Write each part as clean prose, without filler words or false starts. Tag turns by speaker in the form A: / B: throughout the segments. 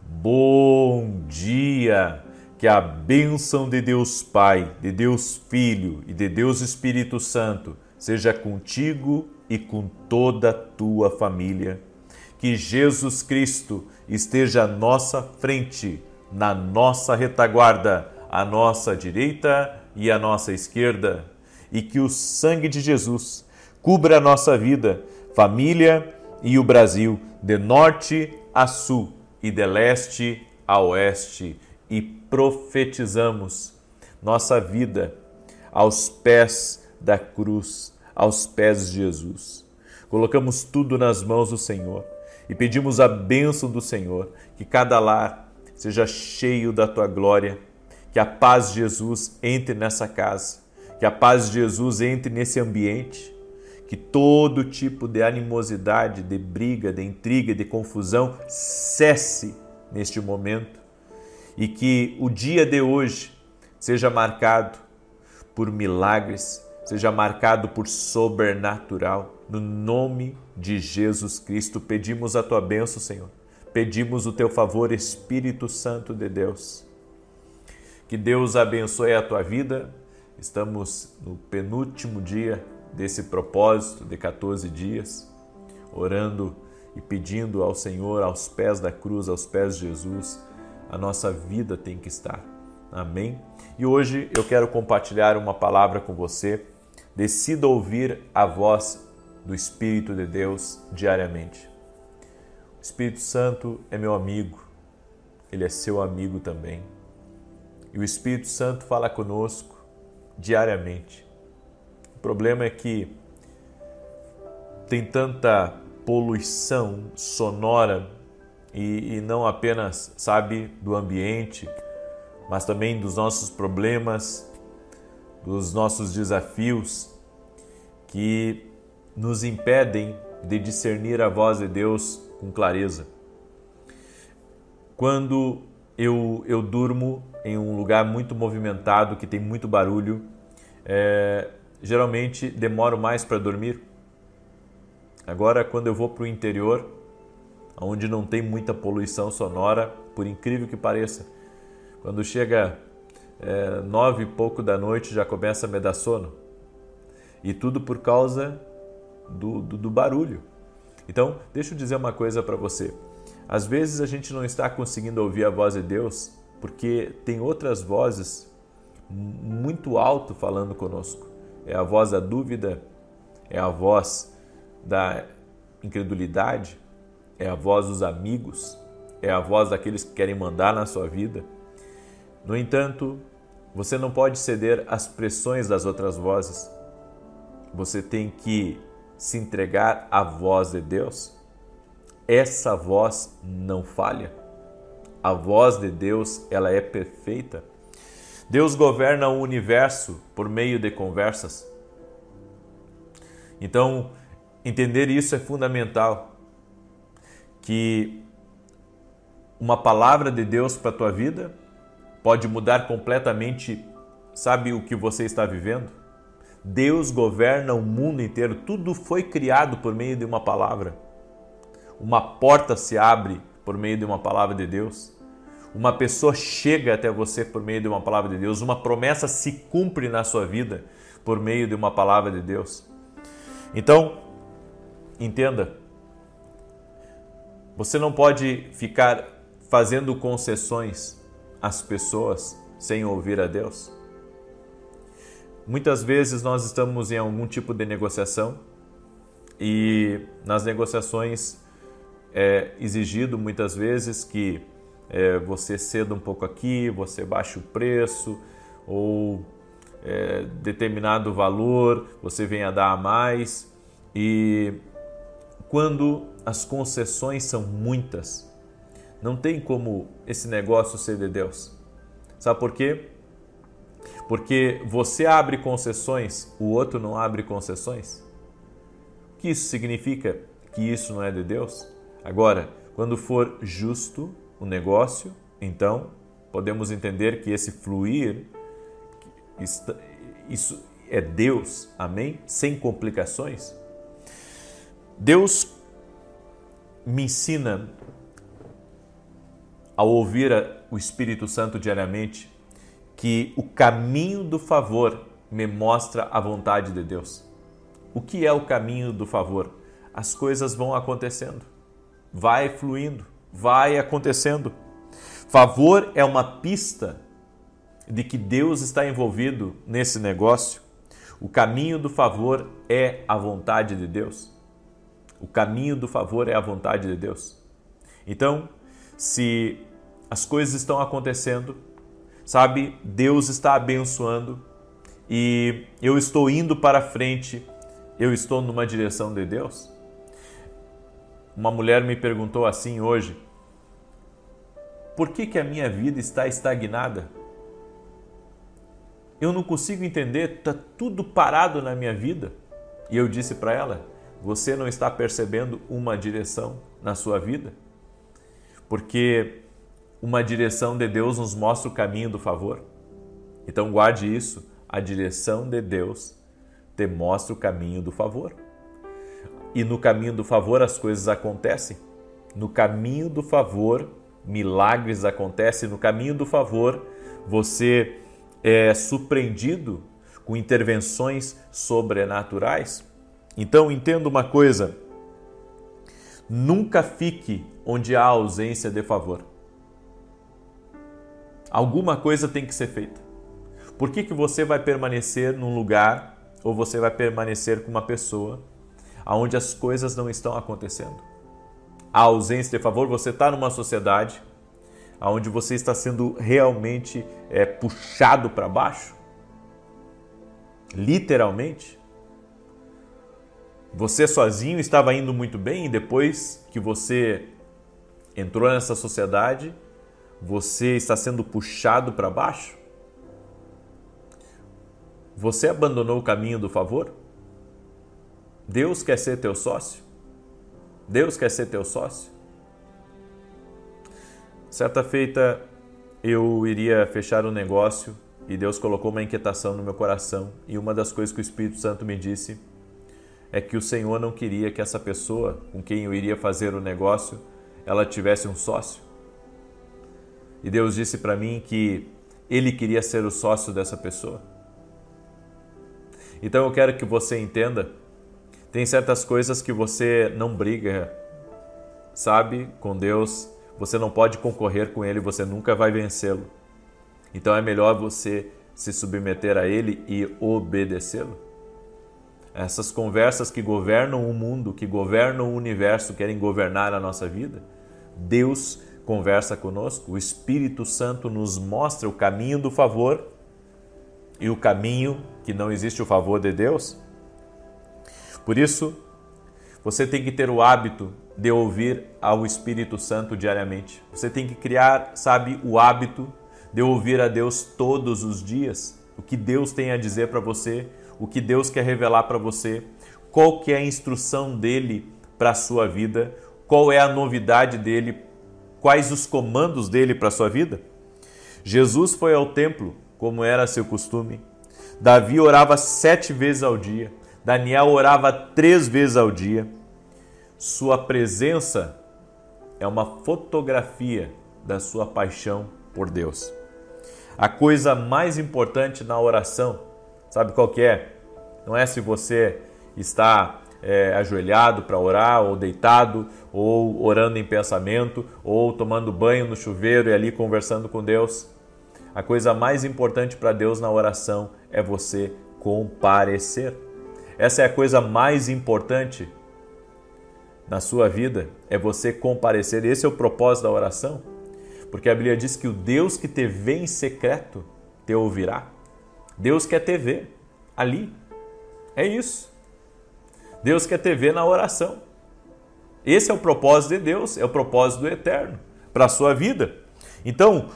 A: Bom dia! Que a bênção de Deus Pai, de Deus Filho e de Deus Espírito Santo seja contigo e com toda a tua família. Que Jesus Cristo esteja à nossa frente, na nossa retaguarda, à nossa direita e à nossa esquerda. E que o sangue de Jesus cubra a nossa vida, família e o Brasil, de norte a sul e de leste a oeste, e profetizamos nossa vida aos pés da cruz, aos pés de Jesus. Colocamos tudo nas mãos do Senhor e pedimos a bênção do Senhor, que cada lar seja cheio da tua glória, que a paz de Jesus entre nessa casa, que a paz de Jesus entre nesse ambiente, que todo tipo de animosidade, de briga, de intriga, de confusão cesse neste momento e que o dia de hoje seja marcado por milagres, seja marcado por sobrenatural. No nome de Jesus Cristo, pedimos a tua bênção, Senhor. Pedimos o teu favor, Espírito Santo de Deus. Que Deus abençoe a tua vida. Estamos no penúltimo dia desse propósito de 14 dias, orando e pedindo ao Senhor, aos pés da cruz, aos pés de Jesus, a nossa vida tem que estar. Amém? E hoje eu quero compartilhar uma palavra com você. Decida ouvir a voz do Espírito de Deus diariamente. O Espírito Santo é meu amigo, ele é seu amigo também. E o Espírito Santo fala conosco diariamente. O problema é que tem tanta poluição sonora e não apenas, do ambiente, mas também dos nossos problemas, dos nossos desafios que nos impedem de discernir a voz de Deus com clareza. Quando eu durmo em um lugar muito movimentado, que tem muito barulho, geralmente demoro mais para dormir. Agora, quando eu vou para o interior, onde não tem muita poluição sonora, por incrível que pareça, quando chega 9 e pouco da noite já começa a me dar sono. E tudo por causa do barulho. Então, deixa eu dizer uma coisa para você. Às vezes a gente não está conseguindo ouvir a voz de Deus porque tem outras vozes muito alto falando conosco. É a voz da dúvida, é a voz da incredulidade, é a voz dos amigos, é a voz daqueles que querem mandar na sua vida. No entanto, você não pode ceder às pressões das outras vozes. Você tem que se entregar à voz de Deus. Essa voz não falha. A voz de Deus, ela é perfeita. Deus governa o universo por meio de conversas. Então, entender isso é fundamental. Que uma palavra de Deus para a tua vida pode mudar completamente, o que você está vivendo? Deus governa o mundo inteiro. Tudo foi criado por meio de uma palavra. Uma porta se abre por meio de uma palavra de Deus. Uma pessoa chega até você por meio de uma palavra de Deus. Uma promessa se cumpre na sua vida por meio de uma palavra de Deus. Então, entenda. Você não pode ficar fazendo concessões às pessoas sem ouvir a Deus. Muitas vezes nós estamos em algum tipo de negociação e nas negociações é exigido muitas vezes que você ceda um pouco aqui, você baixe o preço ou determinado valor você venha a dar a mais. E quando as concessões são muitas, não tem como esse negócio ser de Deus. Sabe por quê? Porque você abre concessões, o outro não abre concessões. O que isso significa? Que isso não é de Deus? Agora, quando for justo o negócio, então podemos entender que esse fluir, isso é Deus, amém? Sem complicações. Deus me ensina ao ouvir o Espírito Santo diariamente, que o caminho do favor me mostra a vontade de Deus. O que é o caminho do favor? As coisas vão acontecendo, vai fluindo, vai acontecendo. Favor é uma pista de que Deus está envolvido nesse negócio. O caminho do favor é a vontade de Deus. O caminho do favor é a vontade de Deus. Então, se as coisas estão acontecendo, sabe, Deus está abençoando e eu estou indo para frente, eu estou numa direção de Deus. Uma mulher me perguntou assim hoje: por que a minha vida está estagnada? Eu não consigo entender, está tudo parado na minha vida. E eu disse para ela: você não está percebendo uma direção na sua vida? Porque uma direção de Deus nos mostra o caminho do favor. Então guarde isso, a direção de Deus te mostra o caminho do favor. E no caminho do favor as coisas acontecem. No caminho do favor, milagres acontecem. No caminho do favor, você é surpreendido com intervenções sobrenaturais. Então entenda uma coisa: nunca fique onde há ausência de favor. Alguma coisa tem que ser feita. Por que você vai permanecer num lugar ou você vai permanecer com uma pessoa onde as coisas não estão acontecendo? A ausência de favor, você está numa sociedade onde você está sendo realmente puxado para baixo, literalmente. Você sozinho estava indo muito bem e depois que você entrou nessa sociedade, você está sendo puxado para baixo? Você abandonou o caminho do favor? Deus quer ser teu sócio? Deus quer ser teu sócio? Certa feita eu iria fechar um negócio e Deus colocou uma inquietação no meu coração, e uma das coisas que o Espírito Santo me disse é que o Senhor não queria que essa pessoa com quem eu iria fazer o negócio, ela tivesse um sócio. E Deus disse para mim que Ele queria ser o sócio dessa pessoa. Então eu quero que você entenda, tem certas coisas que você não briga, sabe, com Deus. Você não pode concorrer com Ele, você nunca vai vencê-lo. Então é melhor você se submeter a Ele e obedecê-lo. Essas conversas que governam o mundo, que governam o universo, querem governar a nossa vida. Deus conversa conosco, o Espírito Santo nos mostra o caminho do favor e o caminho que não existe o favor de Deus. Por isso, você tem que ter o hábito de ouvir ao Espírito Santo diariamente. Você tem que criar, sabe, o hábito de ouvir a Deus todos os dias. O que Deus tem a dizer para você, o que Deus quer revelar para você, qual que é a instrução dele para a sua vida, qual é a novidade dele, quais os comandos dele para a sua vida. Jesus foi ao templo, como era seu costume. Davi orava 7 vezes ao dia. Daniel orava 3 vezes ao dia. Sua presença é uma fotografia da sua paixão por Deus. A coisa mais importante na oração, sabe qual que é? Não é se você está ajoelhado para orar, ou deitado, ou orando em pensamento, ou tomando banho no chuveiro e ali conversando com Deus. A coisa mais importante para Deus na oração é você comparecer. Essa é a coisa mais importante na sua vida, é você comparecer. Esse é o propósito da oração, porque a Bíblia diz que o Deus que te vê em secreto te ouvirá. Deus quer te ver ali. É isso. Deus quer te ver na oração. Esse é o propósito de Deus, é o propósito do Eterno para a sua vida. Então,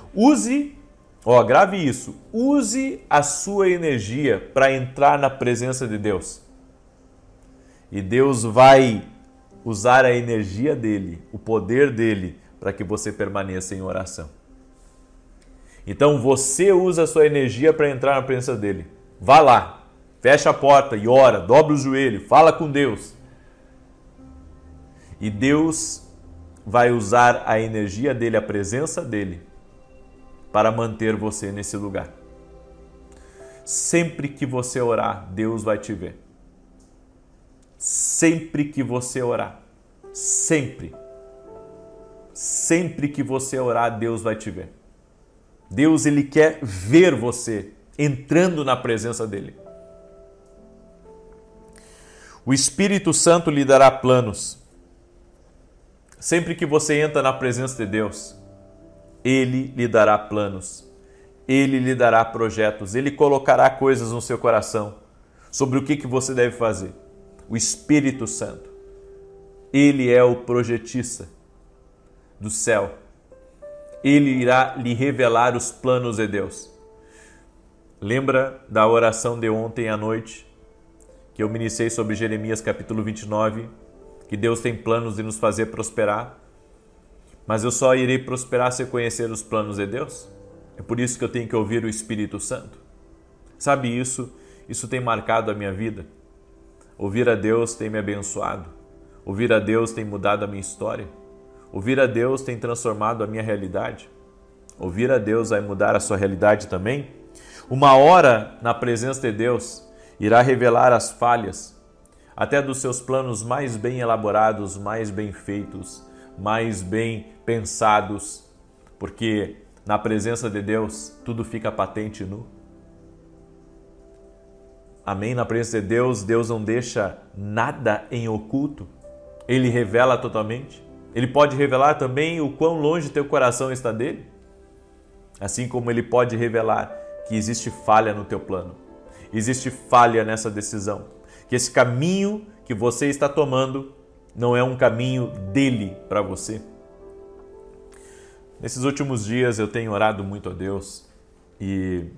A: grave isso, use a sua energia para entrar na presença de Deus. E Deus vai usar a energia dele, o poder dele, para que você permaneça em oração. Então você usa a sua energia para entrar na presença dele. Vá lá, fecha a porta e ora, dobra o joelho, fala com Deus. E Deus vai usar a energia dele, a presença dele, para manter você nesse lugar. Sempre que você orar, Deus vai te ver. Sempre que você orar, sempre que você orar, Deus vai te ver. Deus, ele quer ver você entrando na presença dele. O Espírito Santo lhe dará planos. Sempre que você entra na presença de Deus, ele lhe dará planos. Ele lhe dará projetos. Ele colocará coisas no seu coração sobre o que você deve fazer. O Espírito Santo, ele é o projetista do céu. Ele irá lhe revelar os planos de Deus. Lembra da oração de ontem à noite, que eu ministrei sobre Jeremias capítulo 29, que Deus tem planos de nos fazer prosperar, mas eu só irei prosperar se eu conhecer os planos de Deus? É por isso que eu tenho que ouvir o Espírito Santo. Sabe isso? Isso tem marcado a minha vida. Ouvir a Deus tem me abençoado. Ouvir a Deus tem mudado a minha história. Ouvir a Deus tem transformado a minha realidade. Ouvir a Deus vai mudar a sua realidade também. Uma hora na presença de Deus irá revelar as falhas, até dos seus planos mais bem elaborados, mais bem feitos, mais bem pensados, porque na presença de Deus tudo fica patente e nu. Amém? Na presença de Deus, Deus não deixa nada em oculto. Ele revela totalmente. Ele pode revelar também o quão longe teu coração está dele. Assim como ele pode revelar que existe falha no teu plano. Existe falha nessa decisão. Que esse caminho que você está tomando não é um caminho dele para você. Nesses últimos dias eu tenho orado muito a Deus e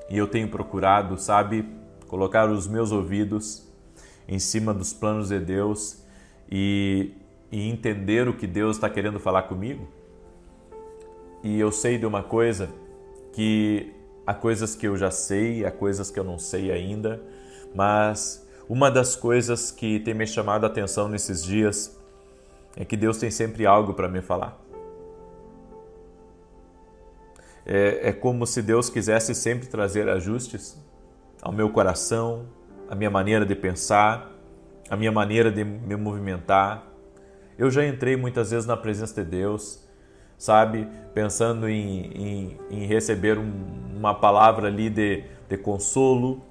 A: eu tenho procurado, sabe, colocar os meus ouvidos em cima dos planos de Deus e entender o que Deus está querendo falar comigo. E eu sei de uma coisa, que há coisas que eu já sei, há coisas que eu não sei ainda, mas uma das coisas que tem me chamado a atenção nesses dias é que Deus tem sempre algo para me falar. É como se Deus quisesse sempre trazer ajustes ao meu coração, à minha maneira de pensar, à minha maneira de me movimentar. Eu já entrei muitas vezes na presença de Deus, sabe, pensando em receber uma palavra ali de consolo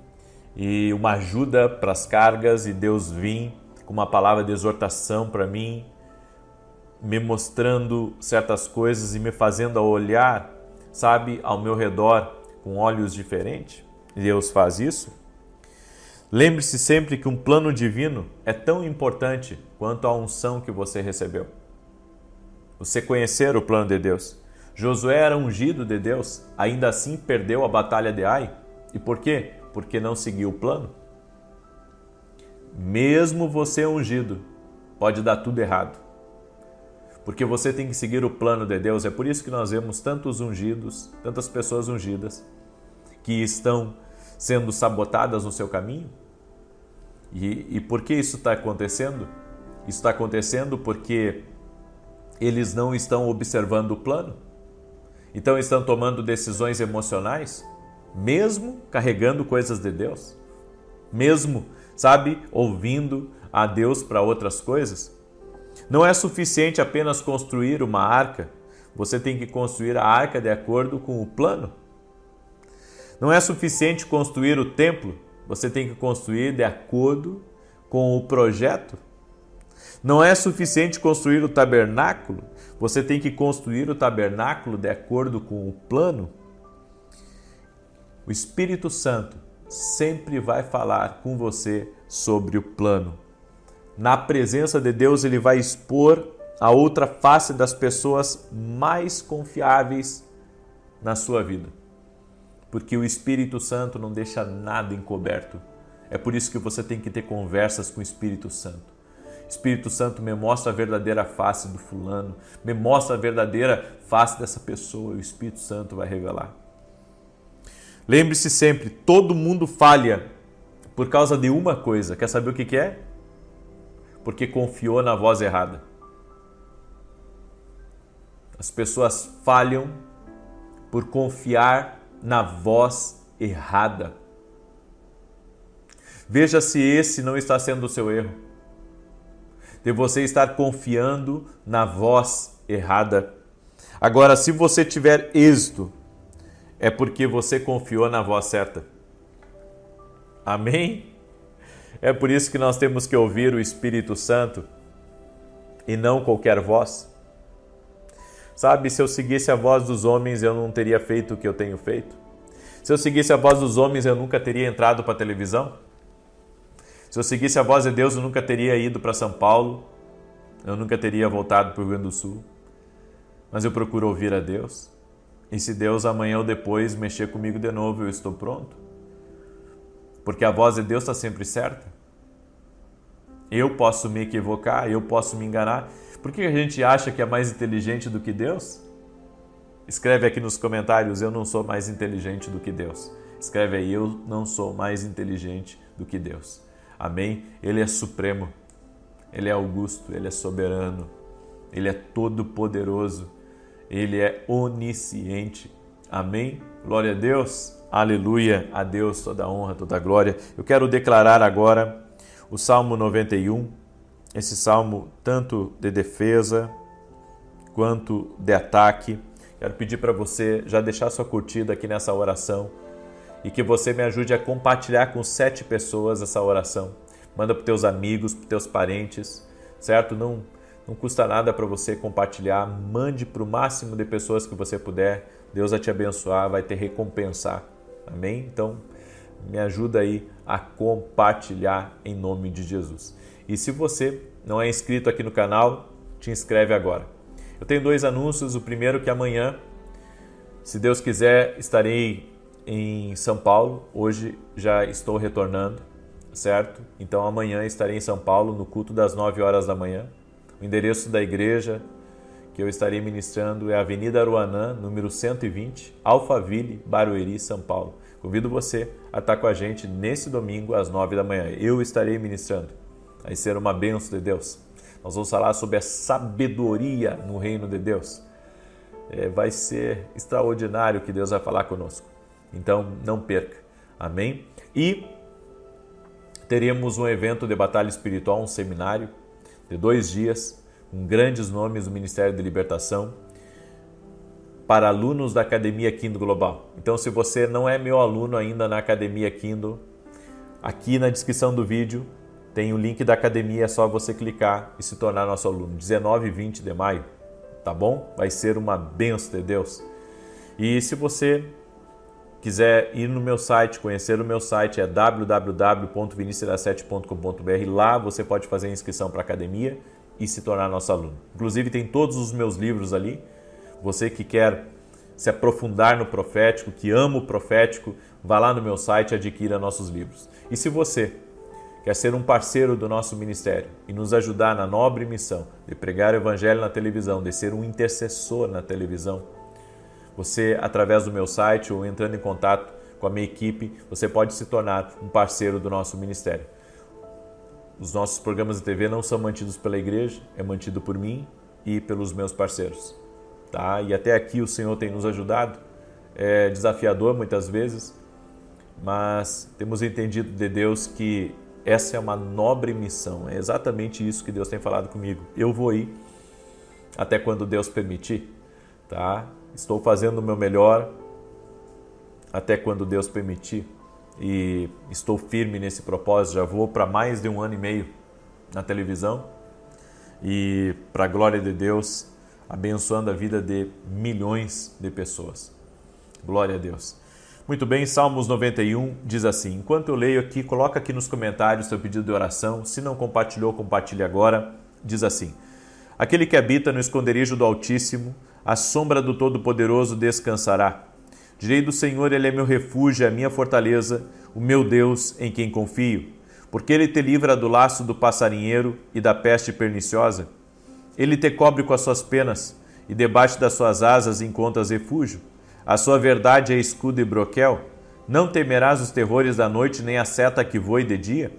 A: e uma ajuda para as cargas, e Deus vim com uma palavra de exortação para mim, me mostrando certas coisas e me fazendo olhar, sabe, ao meu redor com olhos diferentes. Deus faz isso. Lembre-se sempre que um plano divino é tão importante quanto a unção que você recebeu. Você conhecer o plano de Deus. Josué era ungido de Deus, ainda assim perdeu a batalha de Ai. E por quê? Porque não seguiu o plano. Mesmo você ungido, pode dar tudo errado. Porque você tem que seguir o plano de Deus. É por isso que nós vemos tantos ungidos, tantas pessoas ungidas, que estão sendo sabotadas no seu caminho. E por que isso está acontecendo? Isso está acontecendo porque eles não estão observando o plano. Então estão tomando decisões emocionais, mesmo carregando coisas de Deus. Mesmo, sabe, ouvindo a Deus para outras coisas. Não é suficiente apenas construir uma arca. Você tem que construir a arca de acordo com o plano. Não é suficiente construir o templo. Você tem que construir de acordo com o projeto. Não é suficiente construir o tabernáculo. Você tem que construir o tabernáculo de acordo com o plano. O Espírito Santo sempre vai falar com você sobre o plano. Na presença de Deus, ele vai expor a outra face das pessoas mais confiáveis na sua vida. Porque o Espírito Santo não deixa nada encoberto. É por isso que você tem que ter conversas com o Espírito Santo. O Espírito Santo me mostra a verdadeira face do fulano, me mostra a verdadeira face dessa pessoa, e o Espírito Santo vai revelar. Lembre-se sempre, todo mundo falha por causa de uma coisa. Quer saber o que é? Porque confiou na voz errada. As pessoas falham por confiar na voz errada. Veja se esse não está sendo o seu erro, de você estar confiando na voz errada. Agora, se você tiver êxito, é porque você confiou na voz certa. Amém? É por isso que nós temos que ouvir o Espírito Santo e não qualquer voz. Sabe, se eu seguisse a voz dos homens, eu não teria feito o que eu tenho feito. Se eu seguisse a voz dos homens, eu nunca teria entrado para a televisão. Se eu seguisse a voz de Deus, eu nunca teria ido para São Paulo. Eu nunca teria voltado para o Rio Grande do Sul. Mas eu procuro ouvir a Deus. E se Deus amanhã ou depois mexer comigo de novo, eu estou pronto. Porque a voz de Deus está sempre certa. Eu posso me equivocar, eu posso me enganar. Por que a gente acha que é mais inteligente do que Deus? Escreve aqui nos comentários, eu não sou mais inteligente do que Deus. Escreve aí, eu não sou mais inteligente do que Deus. Amém? Ele é supremo, Ele é augusto, Ele é soberano, Ele é todo-poderoso, Ele é onisciente. Amém? Glória a Deus, aleluia, a Deus toda a honra, toda a glória. Eu quero declarar agora o Salmo 91, esse salmo tanto de defesa quanto de ataque. Quero pedir para você já deixar sua curtida aqui nessa oração e que você me ajude a compartilhar com 7 pessoas essa oração. Manda para os teus amigos, para os teus parentes, certo? Não custa nada para você compartilhar. Mande para o máximo de pessoas que você puder. Deus vai te abençoar, vai te recompensar. Amém? Então, me ajuda aí a compartilhar em nome de Jesus. E se você não é inscrito aqui no canal, te inscreve agora. Eu tenho 2 anúncios. O primeiro que amanhã, se Deus quiser, estarei em São Paulo. Hoje já estou retornando, certo? Então amanhã estarei em São Paulo no culto das 9 horas da manhã. O endereço da igreja que eu estarei ministrando é Avenida Aruanã, número 120, Alphaville, Barueri, São Paulo. Convido você a estar com a gente nesse domingo às 9 da manhã. Eu estarei ministrando. Vai ser uma bênção de Deus. Nós vamos falar sobre a sabedoria no reino de Deus. Vai ser extraordinário o que Deus vai falar conosco. Então, não perca. Amém? E teremos um evento de batalha espiritual, um seminário de 2 dias, com grandes nomes do Ministério de Libertação, para alunos da Academia Kindle Global. Então, se você não é meu aluno ainda na Academia Kindle, aqui na descrição do vídeo tem o link da academia, é só você clicar e se tornar nosso aluno. 19 e 20 de maio, tá bom? Vai ser uma bênção de Deus. E se você quiser ir no meu site, conhecer o meu site, é www.vinicius17.com.br. Lá você pode fazer a inscrição para a academia e se tornar nosso aluno. Inclusive tem todos os meus livros ali. Você que quer se aprofundar no profético, que ama o profético, vá lá no meu site e adquira nossos livros. E se você quer ser um parceiro do nosso ministério e nos ajudar na nobre missão de pregar o evangelho na televisão, de ser um intercessor na televisão, você, através do meu site ou entrando em contato com a minha equipe, você pode se tornar um parceiro do nosso ministério. Os nossos programas de TV não são mantidos pela igreja, é mantido por mim e pelos meus parceiros. Tá? E até aqui o Senhor tem nos ajudado. É desafiador muitas vezes, mas temos entendido de Deus que essa é uma nobre missão. É exatamente isso que Deus tem falado comigo. Eu vou ir até quando Deus permitir. Tá? Estou fazendo o meu melhor até quando Deus permitir. E estou firme nesse propósito. Já vou para mais de 1 ano e meio na televisão. E para a glória de Deus, abençoando a vida de milhões de pessoas. Glória a Deus. Muito bem, Salmos 91 diz assim, enquanto eu leio aqui, coloca aqui nos comentários seu pedido de oração. Se não compartilhou, compartilhe agora. Diz assim, aquele que habita no esconderijo do Altíssimo, à sombra do Todo-Poderoso descansará. Direi do Senhor, Ele é meu refúgio, a minha fortaleza, o meu Deus em quem confio. Porque Ele te livra do laço do passarinheiro e da peste perniciosa. Ele te cobre com as suas penas, e debaixo das suas asas encontras refúgio. A sua verdade é escudo e broquel. Não temerás os terrores da noite, nem a seta que voe de dia,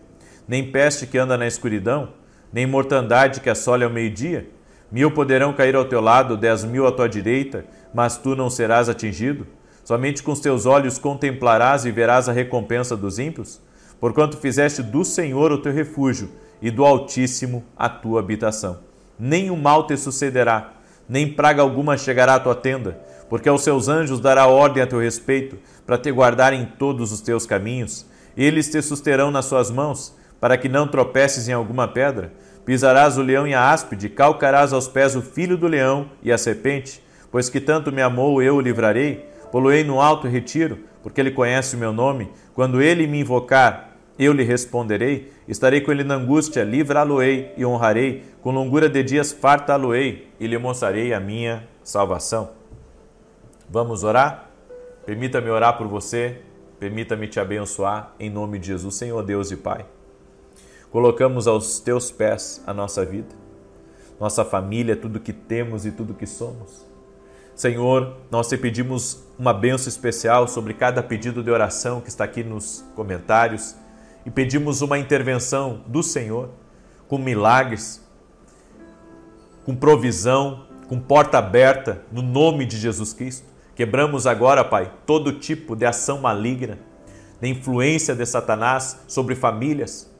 A: nem peste que anda na escuridão, nem mortandade que assole ao meio-dia. 1000 poderão cair ao teu lado, 10.000 à tua direita, mas tu não serás atingido? Somente com os teus olhos contemplarás e verás a recompensa dos ímpios? Porquanto fizeste do Senhor o teu refúgio e do Altíssimo a tua habitação. Nem o mal te sucederá, nem praga alguma chegará à tua tenda, porque aos seus anjos dará ordem a teu respeito, para te guardar em todos os teus caminhos. Eles te susterão nas suas mãos, para que não tropeces em alguma pedra. Pisarás o leão e a áspide, calcarás aos pés o filho do leão e a serpente. Pois que tanto me amou, eu o livrarei, poloei no alto retiro, porque ele conhece o meu nome. Quando ele me invocar, eu lhe responderei, estarei com ele na angústia, livrá-lo-ei e honrarei, com longura de dias fartá-lo-ei e lhe mostrarei a minha salvação. Vamos orar? Permita-me orar por você, permita-me te abençoar, em nome de Jesus, Senhor Deus e Pai. Colocamos aos teus pés a nossa vida, nossa família, tudo que temos e tudo que somos. Senhor, nós te pedimos uma bênção especial sobre cada pedido de oração que está aqui nos comentários e pedimos uma intervenção do Senhor com milagres, com provisão, com porta aberta, no nome de Jesus Cristo. Quebramos agora, Pai, todo tipo de ação maligna, de influência de Satanás sobre famílias,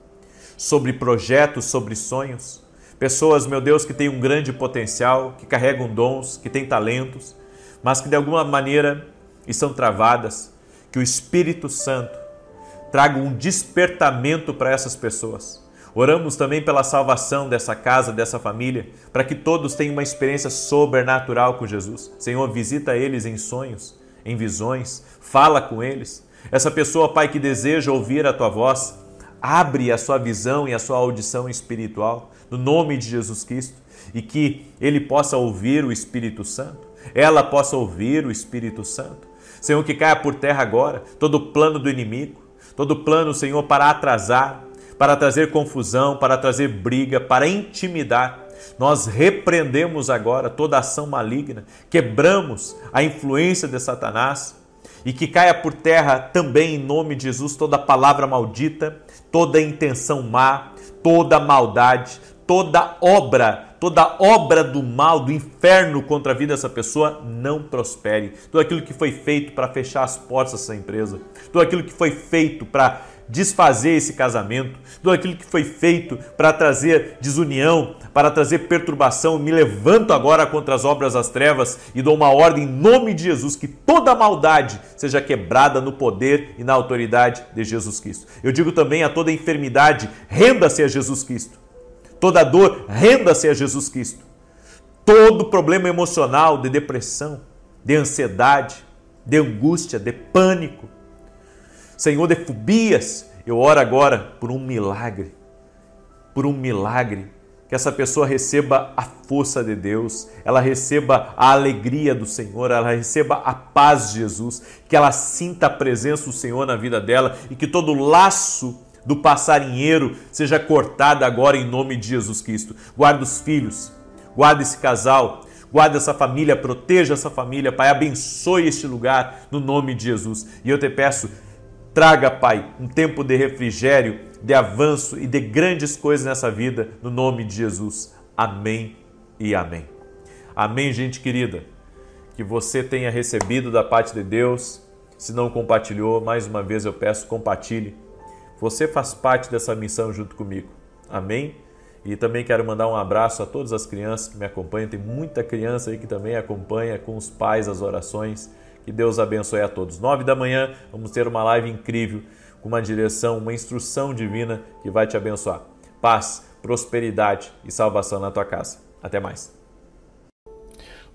A: sobre projetos, sobre sonhos. Pessoas, meu Deus, que têm um grande potencial, que carregam dons, que têm talentos, mas que de alguma maneira estão travadas. Que o Espírito Santo traga um despertamento para essas pessoas. Oramos também pela salvação dessa casa, dessa família, para que todos tenham uma experiência sobrenatural com Jesus. Senhor, visita eles em sonhos, em visões, fala com eles. Essa pessoa, Pai, que deseja ouvir a Tua voz, abre a sua visão e a sua audição espiritual, no nome de Jesus Cristo, e que ele possa ouvir o Espírito Santo, ela possa ouvir o Espírito Santo. Senhor, que caia por terra agora todo o plano do inimigo, todo o plano, Senhor, para atrasar, para trazer confusão, para trazer briga, para intimidar. Nós repreendemos agora toda ação maligna, quebramos a influência de Satanás e que caia por terra também, em nome de Jesus, toda palavra maldita, toda intenção má, toda maldade, toda obra do mal, do inferno contra a vida dessa pessoa não prospere. Tudo aquilo que foi feito para fechar as portas dessa empresa, tudo aquilo que foi feito para desfazer esse casamento, tudo aquilo que foi feito para trazer desunião, para trazer perturbação, me levanto agora contra as obras das trevas e dou uma ordem em nome de Jesus, que toda maldade seja quebrada no poder e na autoridade de Jesus Cristo. Eu digo também a toda enfermidade, renda-se a Jesus Cristo. Toda dor, renda-se a Jesus Cristo. Todo problema emocional, de depressão, de ansiedade, de angústia, de pânico, Senhor, de fobias, eu oro agora por um milagre, que essa pessoa receba a força de Deus, ela receba a alegria do Senhor, ela receba a paz de Jesus, que ela sinta a presença do Senhor na vida dela e que todo laço do passarinheiro seja cortado agora em nome de Jesus Cristo. Guarda os filhos, guarda esse casal, guarda essa família, proteja essa família, Pai, abençoe este lugar no nome de Jesus. E eu te peço, traga, Pai, um tempo de refrigério, de avanço e de grandes coisas nessa vida, no nome de Jesus. Amém e amém. Amém, gente querida. Que você tenha recebido da parte de Deus. Se não compartilhou, mais uma vez eu peço, compartilhe. Você faz parte dessa missão junto comigo. Amém? E também quero mandar um abraço a todas as crianças que me acompanham. Tem muita criança aí que também acompanha com os pais as orações. Que Deus abençoe a todos. 9 da manhã, vamos ter uma live incrível, com uma direção, uma instrução divina que vai te abençoar. Paz, prosperidade e salvação na tua casa. Até mais.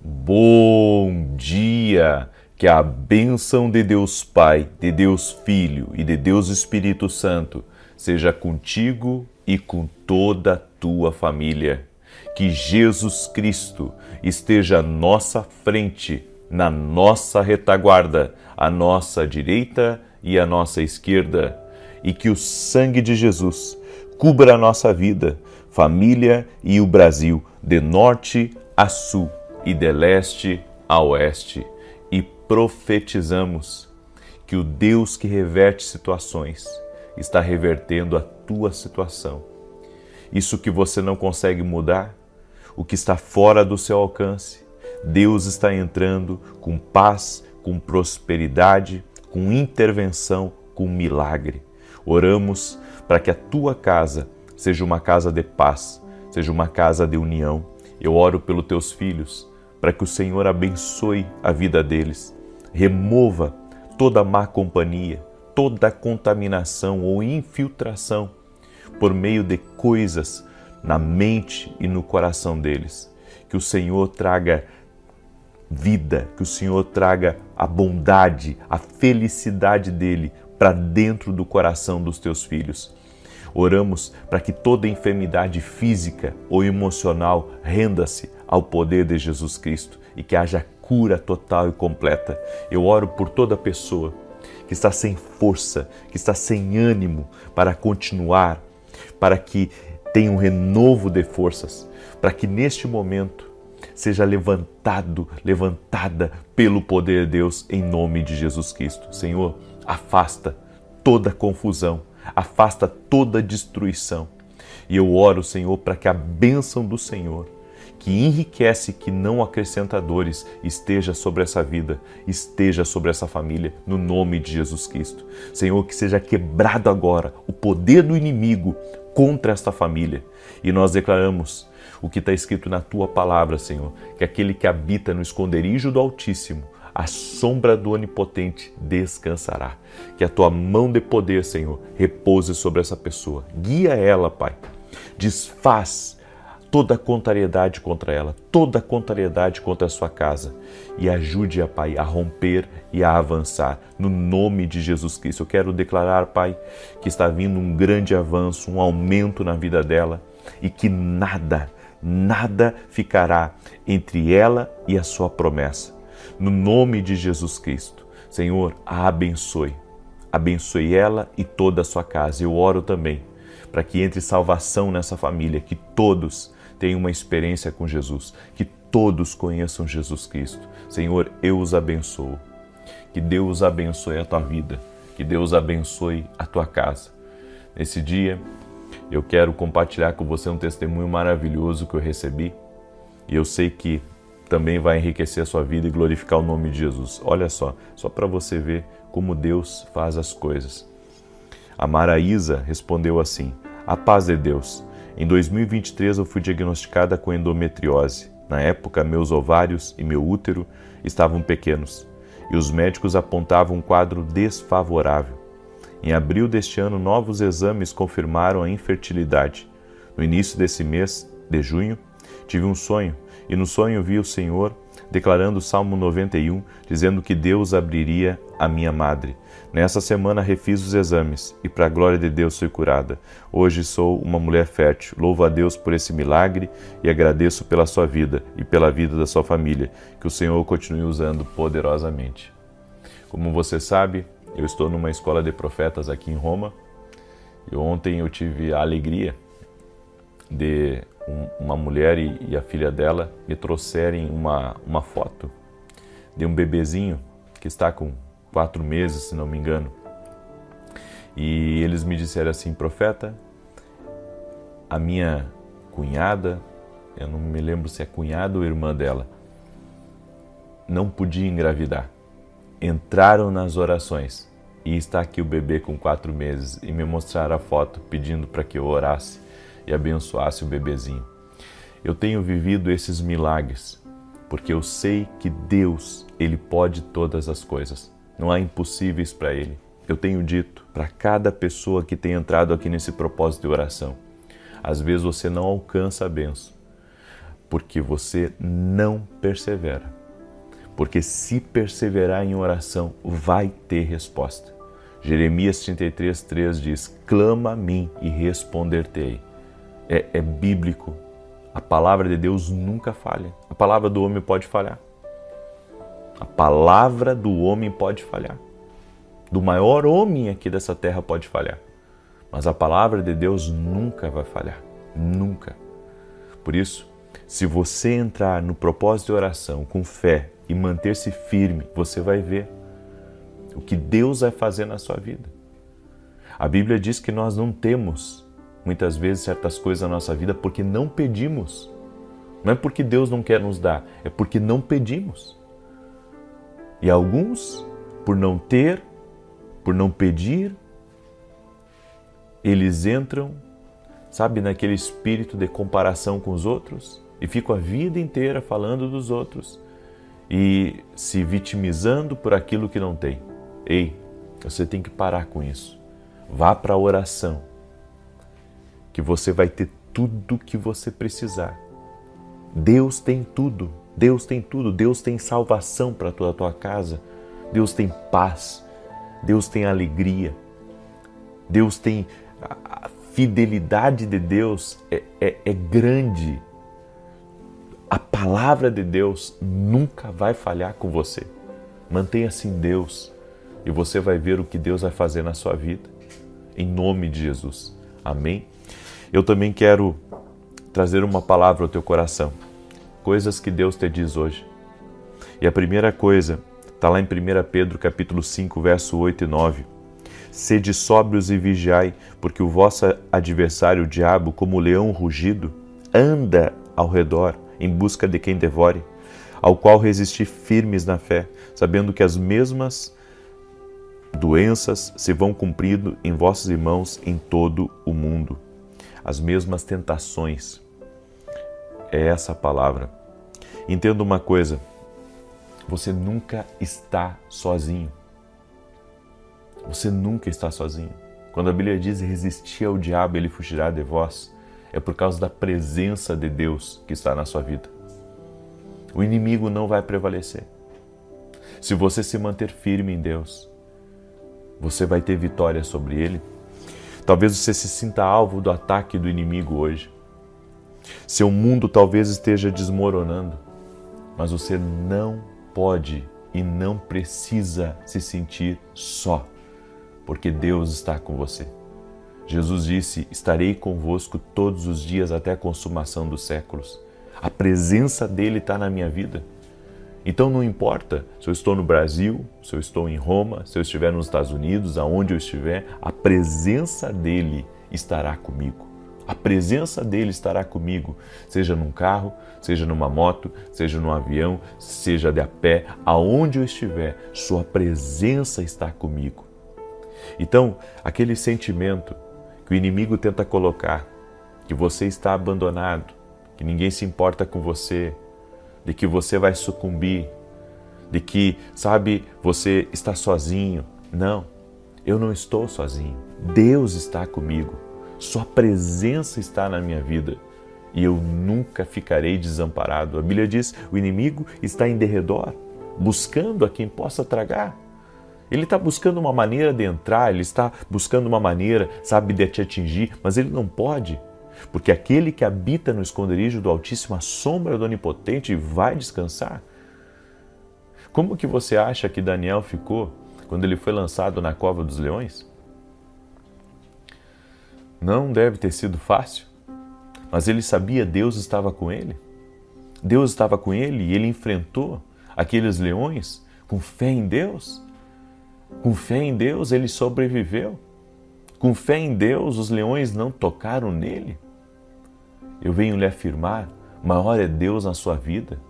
A: Bom dia! Que a bênção de Deus Pai, de Deus Filho e de Deus Espírito Santo seja contigo e com toda a tua família. Que Jesus Cristo esteja à nossa frente, na nossa retaguarda, à nossa direita e à nossa esquerda, e que o sangue de Jesus cubra a nossa vida, família e o Brasil, de norte a sul e de leste a oeste. E profetizamos que o Deus que reverte situações está revertendo a tua situação. Isso que você não consegue mudar, o que está fora do seu alcance. Deus está entrando com paz, com prosperidade, com intervenção, com milagre. Oramos para que a tua casa seja uma casa de paz, seja uma casa de união. Eu oro pelos teus filhos, para que o Senhor abençoe a vida deles, remova toda má companhia, toda contaminação ou infiltração por meio de coisas na mente e no coração deles. Que o Senhor traga vida, que o Senhor traga a bondade, a felicidade dele para dentro do coração dos teus filhos. Oramos para que toda enfermidade física ou emocional renda-se ao poder de Jesus Cristo e que haja cura total e completa. Eu oro por toda pessoa que está sem força, que está sem ânimo para continuar, para que tenha um renovo de forças, para que neste momento seja levantada pelo poder de Deus em nome de Jesus Cristo. Senhor, afasta toda confusão, afasta toda destruição. E eu oro, Senhor, para que a bênção do Senhor, que enriquece, que não acrescenta dores, esteja sobre essa vida, esteja sobre essa família, no nome de Jesus Cristo. Senhor, que seja quebrado agora o poder do inimigo contra esta família. E nós declaramos o que está escrito na Tua palavra, Senhor, que aquele que habita no esconderijo do Altíssimo, a sombra do Onipotente descansará. Que a Tua mão de poder, Senhor, repouse sobre essa pessoa. Guia ela, Pai. Desfaz toda contrariedade contra ela, toda contrariedade contra a sua casa e ajude-a, Pai, a romper e a avançar, no nome de Jesus Cristo. Eu quero declarar, Pai, que está vindo um grande avanço, um aumento na vida dela e que nada ficará entre ela e a sua promessa. No nome de Jesus Cristo, Senhor, a abençoe. Abençoe ela e toda a sua casa. Eu oro também para que entre salvação nessa família, que todos tenham uma experiência com Jesus, que todos conheçam Jesus Cristo. Senhor, eu os abençoo. Que Deus abençoe a tua vida, que Deus abençoe a tua casa. Nesse dia, eu quero compartilhar com você um testemunho maravilhoso que eu recebi e eu sei que também vai enriquecer a sua vida e glorificar o nome de Jesus. Olha só para você ver como Deus faz as coisas. A Maraísa respondeu assim: a paz de Deus. Em 2023 eu fui diagnosticada com endometriose. Na época, meus ovários e meu útero estavam pequenos e os médicos apontavam um quadro desfavorável. Em abril deste ano, novos exames confirmaram a infertilidade. No início desse mês, de junho, tive um sonho e no sonho vi o Senhor declarando o Salmo 91, dizendo que Deus abriria a minha madre. Nessa semana refiz os exames e, para a glória de Deus, fui curada. Hoje sou uma mulher fértil. Louvo a Deus por esse milagre e agradeço pela sua vida e pela vida da sua família. Que o Senhor continue usando poderosamente. Como você sabe, eu estou numa escola de profetas aqui em Roma e ontem eu tive a alegria de uma mulher e a filha dela me trouxerem uma foto de um bebezinho que está com 4 meses, se não me engano. E eles me disseram assim: profeta, a minha cunhada, eu não me lembro se é cunhada ou irmã dela, não podia engravidar. Entraram nas orações e está aqui o bebê com 4 meses e me mostraram a foto pedindo para que eu orasse e abençoasse o bebezinho. Eu tenho vivido esses milagres porque eu sei que Deus, Ele pode todas as coisas. Não há impossíveis para Ele. Eu tenho dito para cada pessoa que tem entrado aqui nesse propósito de oração: às vezes você não alcança a bênção porque você não persevera. Porque se perseverar em oração, vai ter resposta. Jeremias 33:3 diz: clama a mim e responder-te-ei. É bíblico. A palavra de Deus nunca falha. A palavra do homem pode falhar. A palavra do homem pode falhar. Do maior homem aqui dessa terra pode falhar. Mas a palavra de Deus nunca vai falhar. Nunca. Por isso, se você entrar no propósito de oração com fé e manter-se firme, você vai ver o que Deus vai fazer na sua vida. A Bíblia diz que nós não temos muitas vezes certas coisas na nossa vida porque não pedimos. Não é porque Deus não quer nos dar, é porque não pedimos. E alguns, por não ter, por não pedir, eles entram, sabe, naquele espírito de comparação com os outros e ficam a vida inteira falando dos outros e se vitimizando por aquilo que não tem. Ei, você tem que parar com isso. Vá para a oração, que você vai ter tudo que você precisar. Deus tem tudo, Deus tem tudo, Deus tem salvação para toda a tua casa, Deus tem paz, Deus tem alegria, Deus tem... A fidelidade de Deus é grande. A palavra de Deus nunca vai falhar com você. Mantenha-se em Deus e você vai ver o que Deus vai fazer na sua vida. Em nome de Jesus. Amém? Eu também quero trazer uma palavra ao teu coração. Coisas que Deus te diz hoje. E a primeira coisa está lá em 1 Pedro capítulo 5, verso 8 e 9. Sede sóbrios e vigiai, porque o vosso adversário, o diabo, como leão rugido, anda ao redor em busca de quem devore, ao qual resisti firmes na fé, sabendo que as mesmas doenças se vão cumprindo em vossos irmãos em todo o mundo. As mesmas tentações. É essa a palavra. Entenda uma coisa, você nunca está sozinho. Você nunca está sozinho. Quando a Bíblia diz resistir ao diabo, ele fugirá de vós, é por causa da presença de Deus que está na sua vida. O inimigo não vai prevalecer. Se você se manter firme em Deus, você vai ter vitória sobre ele. Talvez você se sinta alvo do ataque do inimigo hoje. Seu mundo talvez esteja desmoronando, mas você não pode e não precisa se sentir só, porque Deus está com você. Jesus disse, estarei convosco todos os dias até a consumação dos séculos. A presença dele está na minha vida. Então não importa se eu estou no Brasil, se eu estou em Roma, se eu estiver nos Estados Unidos, aonde eu estiver, a presença dele estará comigo. A presença dele estará comigo, seja num carro, seja numa moto, seja num avião, seja de a pé, aonde eu estiver, sua presença está comigo. Então, aquele sentimento que o inimigo tenta colocar, que você está abandonado, que ninguém se importa com você, de que você vai sucumbir, de que, sabe, você está sozinho. Não, eu não estou sozinho. Deus está comigo. Sua presença está na minha vida e eu nunca ficarei desamparado. A Bíblia diz, o inimigo está em derredor, buscando a quem possa tragar. Ele está buscando uma maneira de entrar, ele está buscando uma maneira, sabe, de te atingir, mas ele não pode. Porque aquele que habita no esconderijo do Altíssimo, a sombra do Onipotente, vai descansar. Como que você acha que Daniel ficou quando ele foi lançado na cova dos leões? Não deve ter sido fácil, mas ele sabia que Deus estava com ele. Deus estava com ele e ele enfrentou aqueles leões com fé em Deus. Com fé em Deus ele sobreviveu. Com fé em Deus os leões não tocaram nele. Eu venho lhe afirmar, maior é Deus na sua vida.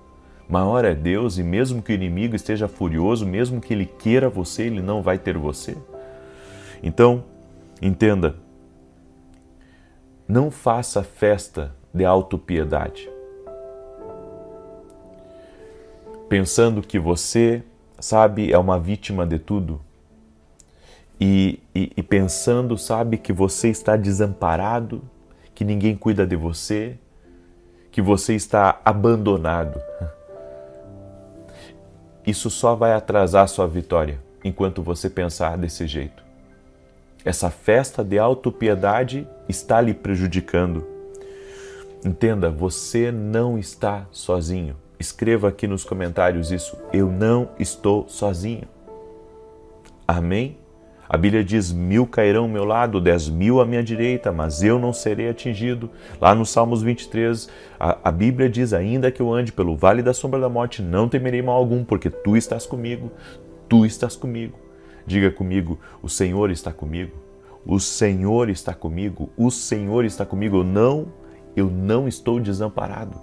A: Maior é Deus e mesmo que o inimigo esteja furioso, mesmo que ele queira você, ele não vai ter você. Então, entenda, não faça festa de autopiedade. Pensando que você, sabe, é uma vítima de tudo. E pensando, sabe, que você está desamparado, que ninguém cuida de você, que você está abandonado. Isso só vai atrasar a sua vitória enquanto você pensar desse jeito. Essa festa de autopiedade está lhe prejudicando. Entenda, você não está sozinho. Escreva aqui nos comentários isso. Eu não estou sozinho. Amém? A Bíblia diz, 1000 cairão ao meu lado, 10.000 à minha direita, mas eu não serei atingido. Lá no Salmos 23, a Bíblia diz, ainda que eu ande pelo vale da sombra da morte, não temerei mal algum, porque tu estás comigo, tu estás comigo. Diga comigo, o Senhor está comigo, o Senhor está comigo, o Senhor está comigo. Eu não estou desamparado,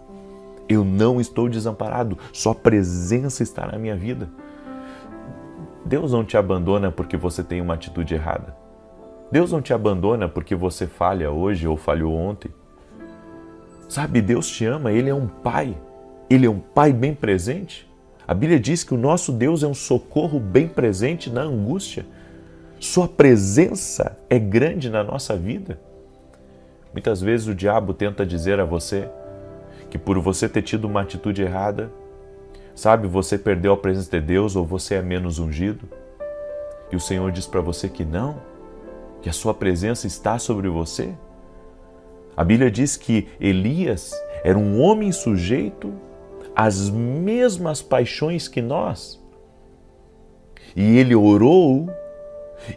A: Eu não estou desamparado. Sua presença está na minha vida. Deus não te abandona porque você tem uma atitude errada. Deus não te abandona porque você falha hoje ou falhou ontem. Sabe, Deus te ama, Ele é um Pai. Ele é um Pai bem presente. A Bíblia diz que o nosso Deus é um socorro bem presente na angústia. Sua presença é grande na nossa vida. Muitas vezes o diabo tenta dizer a você que por você ter tido uma atitude errada, sabe, você perdeu a presença de Deus ou você é menos ungido. E o Senhor diz para você que não, que a sua presença está sobre você. A Bíblia diz que Elias era um homem sujeito às mesmas paixões que nós. E ele orou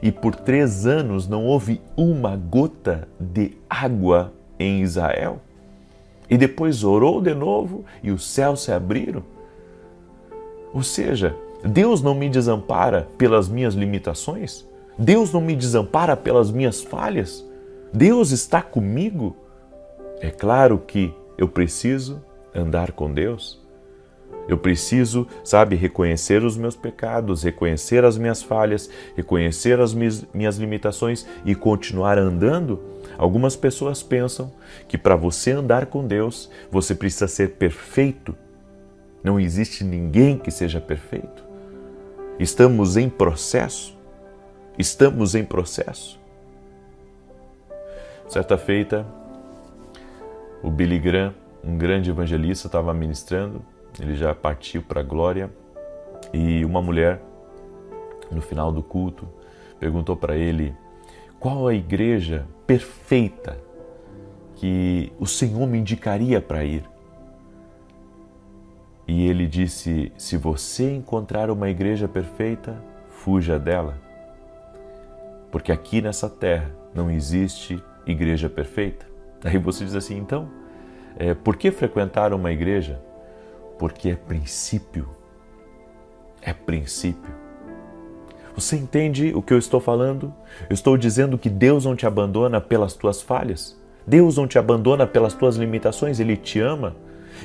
A: e por 3 anos não houve uma gota de água em Israel. E depois orou de novo e os céus se abriram. Ou seja, Deus não me desampara pelas minhas limitações. Deus não me desampara pelas minhas falhas. Deus está comigo. É claro que eu preciso andar com Deus. Eu preciso, sabe, reconhecer os meus pecados, reconhecer as minhas falhas, reconhecer as minhas limitações e continuar andando. Algumas pessoas pensam que para você andar com Deus, você precisa ser perfeito. Não existe ninguém que seja perfeito. Estamos em processo. Estamos em processo. Certa feita, o Billy Graham, um grande evangelista, estava ministrando. Ele já partiu para a glória e uma mulher, no final do culto, perguntou para ele qual a igreja perfeita que o Senhor me indicaria para ir. E ele disse, se você encontrar uma igreja perfeita, fuja dela. Porque aqui nessa terra não existe igreja perfeita. Aí você diz assim, então, por que frequentar uma igreja? Porque é princípio. É princípio. Você entende o que eu estou falando? Eu estou dizendo que Deus não te abandona pelas tuas falhas. Deus não te abandona pelas tuas limitações. Ele te ama.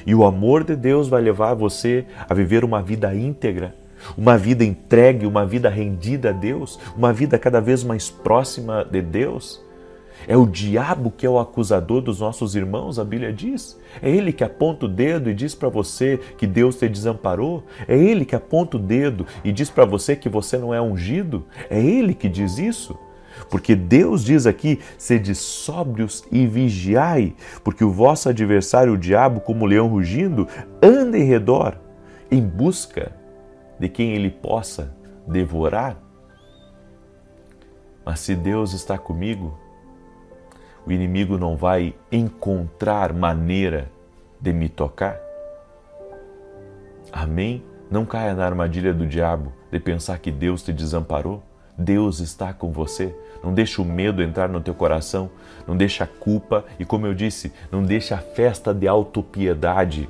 A: E o amor de Deus vai levar você a viver uma vida íntegra, uma vida entregue, uma vida rendida a Deus, uma vida cada vez mais próxima de Deus. É o diabo que é o acusador dos nossos irmãos, a Bíblia diz. É ele que aponta o dedo e diz para você que Deus te desamparou. É ele que aponta o dedo e diz para você que você não é ungido. É ele que diz isso. Porque Deus diz aqui, sede sóbrios e vigiai, porque o vosso adversário, o diabo, como leão rugindo, anda em redor, em busca de quem ele possa devorar. Mas se Deus está comigo, o inimigo não vai encontrar maneira de me tocar. Amém? Não caia na armadilha do diabo de pensar que Deus te desamparou. Deus está com você. Não deixa o medo entrar no teu coração. Não deixa a culpa e, como eu disse, não deixa a festa de autopiedade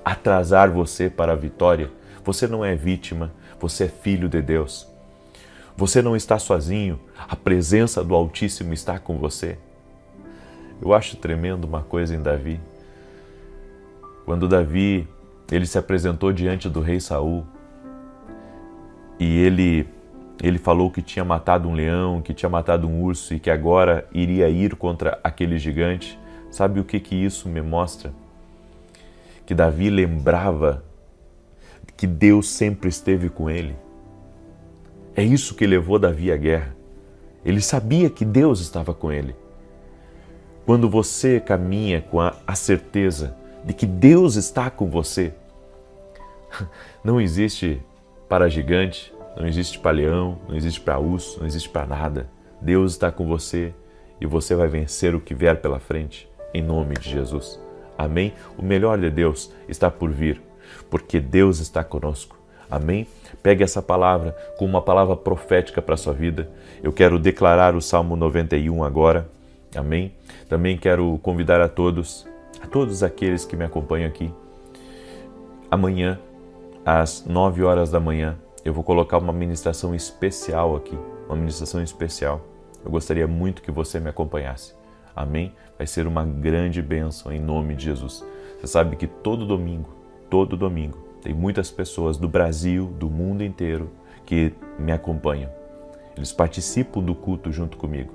A: atrasar você para a vitória. Você não é vítima, você é filho de Deus. Você não está sozinho. A presença do Altíssimo está com você. Eu acho tremendo uma coisa em Davi. Quando Davi, ele se apresentou diante do rei Saul e ele falou que tinha matado um leão, que tinha matado um urso e que agora iria ir contra aquele gigante. Sabe o que isso me mostra? Que Davi lembrava que Deus sempre esteve com ele. É isso que levou Davi à guerra. Ele sabia que Deus estava com ele. Quando você caminha com a certeza de que Deus está com você, não existe para gigante, não existe para leão, não existe para urso, não existe para nada. Deus está com você e você vai vencer o que vier pela frente, em nome de Jesus. Amém? O melhor de Deus está por vir, porque Deus está conosco. Amém? Pegue essa palavra como uma palavra profética para a sua vida. Eu quero declarar o Salmo 91 agora. Amém? Também quero convidar a todos aqueles que me acompanham aqui. Amanhã, às 9 horas da manhã, eu vou colocar uma ministração especial aqui. Uma ministração especial. Eu gostaria muito que você me acompanhasse. Amém? Vai ser uma grande bênção em nome de Jesus. Você sabe que todo domingo, tem muitas pessoas do Brasil, do mundo inteiro, que me acompanham. Eles participam do culto junto comigo.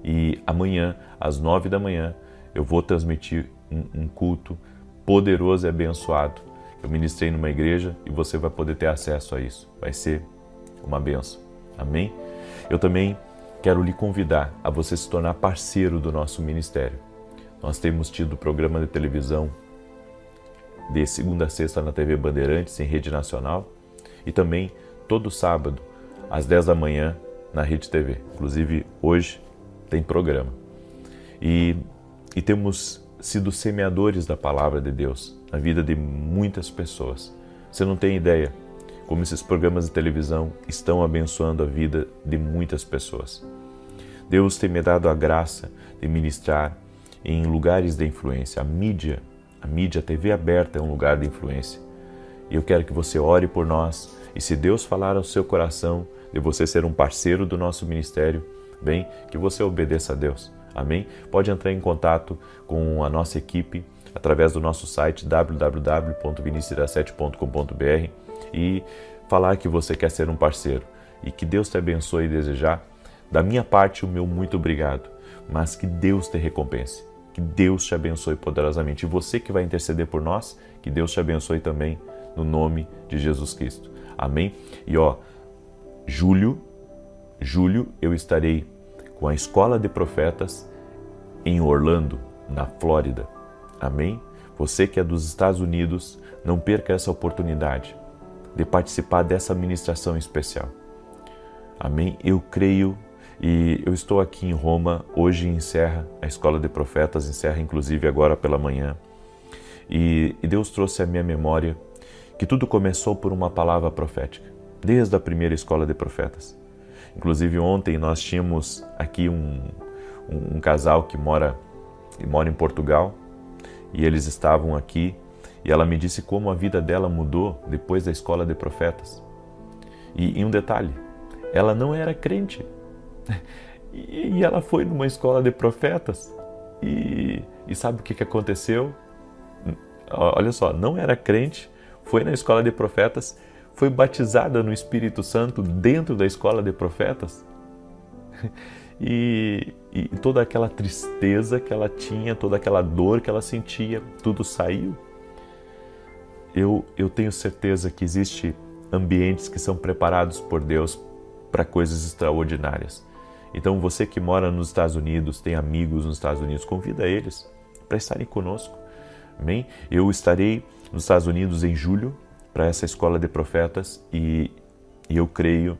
A: E amanhã, às 9 da manhã, eu vou transmitir um culto poderoso e abençoado. Eu ministrei numa igreja e você vai poder ter acesso a isso. Vai ser uma bênção. Amém? Eu também quero lhe convidar a você se tornar parceiro do nosso ministério. Nós temos tido programa de televisão de segunda a sexta na TV Bandeirantes, em rede nacional, e também todo sábado, às 10 da manhã, na Rede TV. Inclusive, hoje tem programa. E temos sido semeadores da palavra de Deus na vida de muitas pessoas. Você não tem ideia como esses programas de televisão estão abençoando a vida de muitas pessoas. Deus tem me dado a graça de ministrar em lugares de influência. A mídia, a TV aberta é um lugar de influência. E eu quero que você ore por nós. E se Deus falar ao seu coração de você ser um parceiro do nosso ministério, bem, que você obedeça a Deus. Amém? Pode entrar em contato com a nossa equipe através do nosso site www.vinicius17.com.br e falar que você quer ser um parceiro. E que Deus te abençoe e desejar, da minha parte, o meu muito obrigado. Mas que Deus te recompense. Que Deus te abençoe poderosamente. E você que vai interceder por nós, que Deus te abençoe também, no nome de Jesus Cristo. Amém? E julho eu estarei com a Escola de Profetas em Orlando, na Flórida. Amém? Você que é dos Estados Unidos, não perca essa oportunidade de participar dessa ministração especial. Amém? Eu creio e eu estou aqui em Roma, hoje encerra a Escola de Profetas, encerra inclusive agora pela manhã. E Deus trouxe à minha memória que tudo começou por uma palavra profética, desde a primeira Escola de Profetas. Inclusive ontem nós tínhamos aqui um casal que mora em Portugal e eles estavam aqui e ela me disse como a vida dela mudou depois da Escola de Profetas. E um detalhe, ela não era crente e ela foi numa Escola de Profetas e sabe o que aconteceu? Olha só, não era crente, foi na Escola de Profetas, foi batizada no Espírito Santo dentro da Escola de Profetas. E toda aquela tristeza que ela tinha, toda aquela dor que ela sentia, tudo saiu. Eu tenho certeza que existem ambientes que são preparados por Deus para coisas extraordinárias. Então você que mora nos Estados Unidos, tem amigos nos Estados Unidos, convida eles para estarem conosco. Amém? Eu estarei nos Estados Unidos em julho para essa Escola de Profetas e eu creio,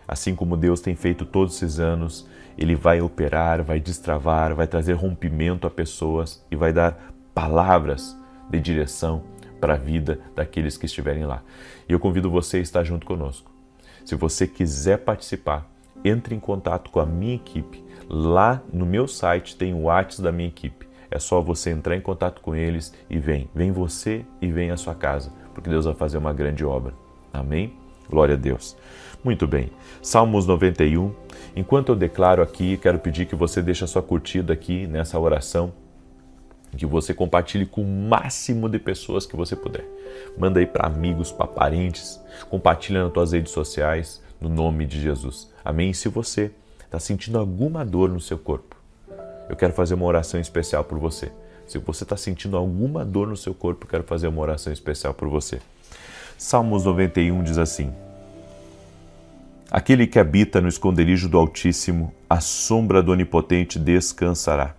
A: assim como Deus tem feito todos esses anos, Ele vai operar, vai destravar, vai trazer rompimento a pessoas e vai dar palavras de direção para a vida daqueles que estiverem lá. E eu convido você a estar junto conosco. Se você quiser participar, entre em contato com a minha equipe. Lá no meu site tem o WhatsApp da minha equipe. É só você entrar em contato com eles e vem você e vem a sua casa, porque Deus vai fazer uma grande obra. Amém? Glória a Deus. Muito bem. Salmos 91. Enquanto eu declaro aqui, quero pedir que você deixe a sua curtida aqui nessa oração, que você compartilhe com o máximo de pessoas que você puder. Manda aí para amigos, para parentes, compartilha nas tuas redes sociais, no nome de Jesus. Amém? E se você está sentindo alguma dor no seu corpo, eu quero fazer uma oração especial por você. Se você está sentindo alguma dor no seu corpo, eu quero fazer uma oração especial por você. Salmos 91 diz assim: Aquele que habita no esconderijo do Altíssimo, à sombra do Onipotente descansará.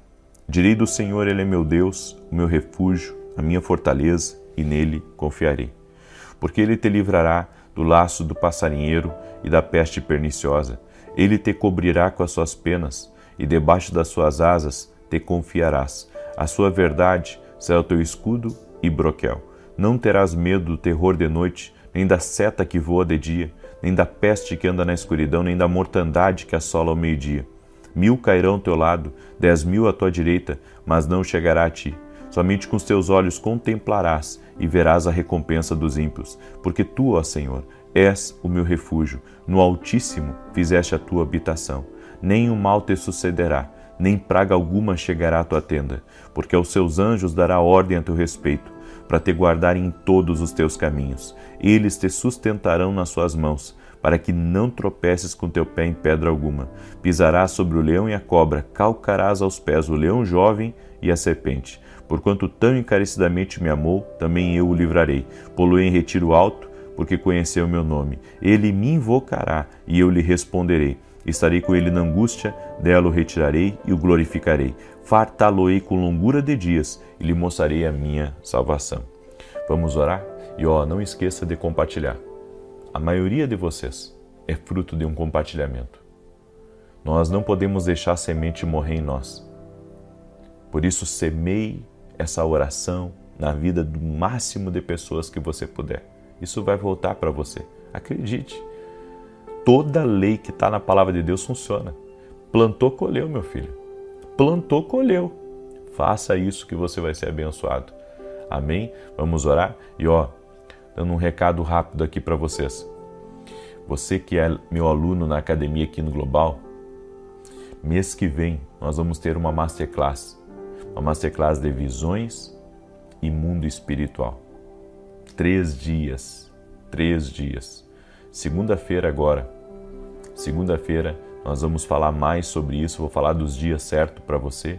A: Direi do Senhor, Ele é meu Deus, o meu refúgio, a minha fortaleza, e nele confiarei. Porque Ele te livrará do laço do passarinheiro e da peste perniciosa. Ele te cobrirá com as suas penas, e debaixo das suas asas te confiarás. A sua verdade será o teu escudo e broquel. Não terás medo do terror de noite, nem da seta que voa de dia, nem da peste que anda na escuridão, nem da mortandade que assola ao meio-dia. 1000 cairão ao teu lado, 10.000 à tua direita, mas não chegará a ti. Somente com os teus olhos contemplarás e verás a recompensa dos ímpios, porque tu, ó Senhor, és o meu refúgio. No Altíssimo fizeste a tua habitação. Nenhum mal te sucederá, nem praga alguma chegará à tua tenda, porque aos seus anjos dará ordem a teu respeito, para te guardarem em todos os teus caminhos. Eles te sustentarão nas suas mãos, para que não tropeces com teu pé em pedra alguma. Pisarás sobre o leão e a cobra, calcarás aos pés o leão jovem e a serpente. Porquanto tão encarecidamente me amou, também eu o livrarei. Pô-lo-ei em retiro alto, porque conheceu o meu nome. Ele me invocará, e eu lhe responderei. Estarei com ele na angústia, dela o retirarei e o glorificarei. Fartá-lo-ei com longura de dias, e lhe mostrarei a minha salvação. Vamos orar? E não esqueça de compartilhar. A maioria de vocês é fruto de um compartilhamento. Nós não podemos deixar a semente morrer em nós. Por isso, semeie essa oração na vida do máximo de pessoas que você puder. Isso vai voltar para você. Acredite. Toda lei que está na palavra de Deus funciona. Plantou, colheu, meu filho. Plantou, colheu. Faça isso que você vai ser abençoado. Amém? Vamos orar? E dando um recado rápido aqui para vocês. Você que é meu aluno na academia aqui no Global, mês que vem nós vamos ter uma masterclass. Uma masterclass de visões e mundo espiritual. 3 dias. Segunda-feira nós vamos falar mais sobre isso. Vou falar dos dias certos para você,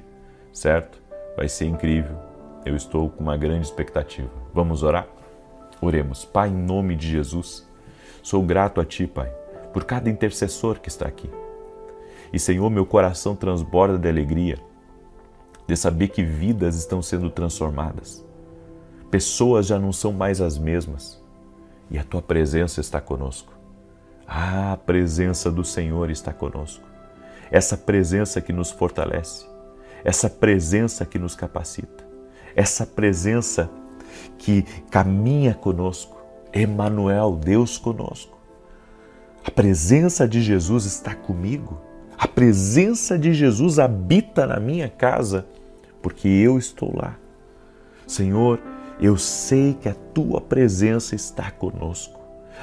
A: certo? Vai ser incrível. Eu estou com uma grande expectativa. Vamos orar? Oremos. Pai, em nome de Jesus, sou grato a Ti, Pai, por cada intercessor que está aqui. E, Senhor, meu coração transborda de alegria de saber que vidas estão sendo transformadas. Pessoas já não são mais as mesmas. E a Tua presença está conosco. A presença do Senhor está conosco. Essa presença que nos fortalece. Essa presença que nos capacita. Essa presença que caminha conosco. Emmanuel, Deus conosco. A presença de Jesus está comigo. A presença de Jesus habita na minha casa, porque eu estou lá. Senhor, eu sei que a Tua presença está conosco.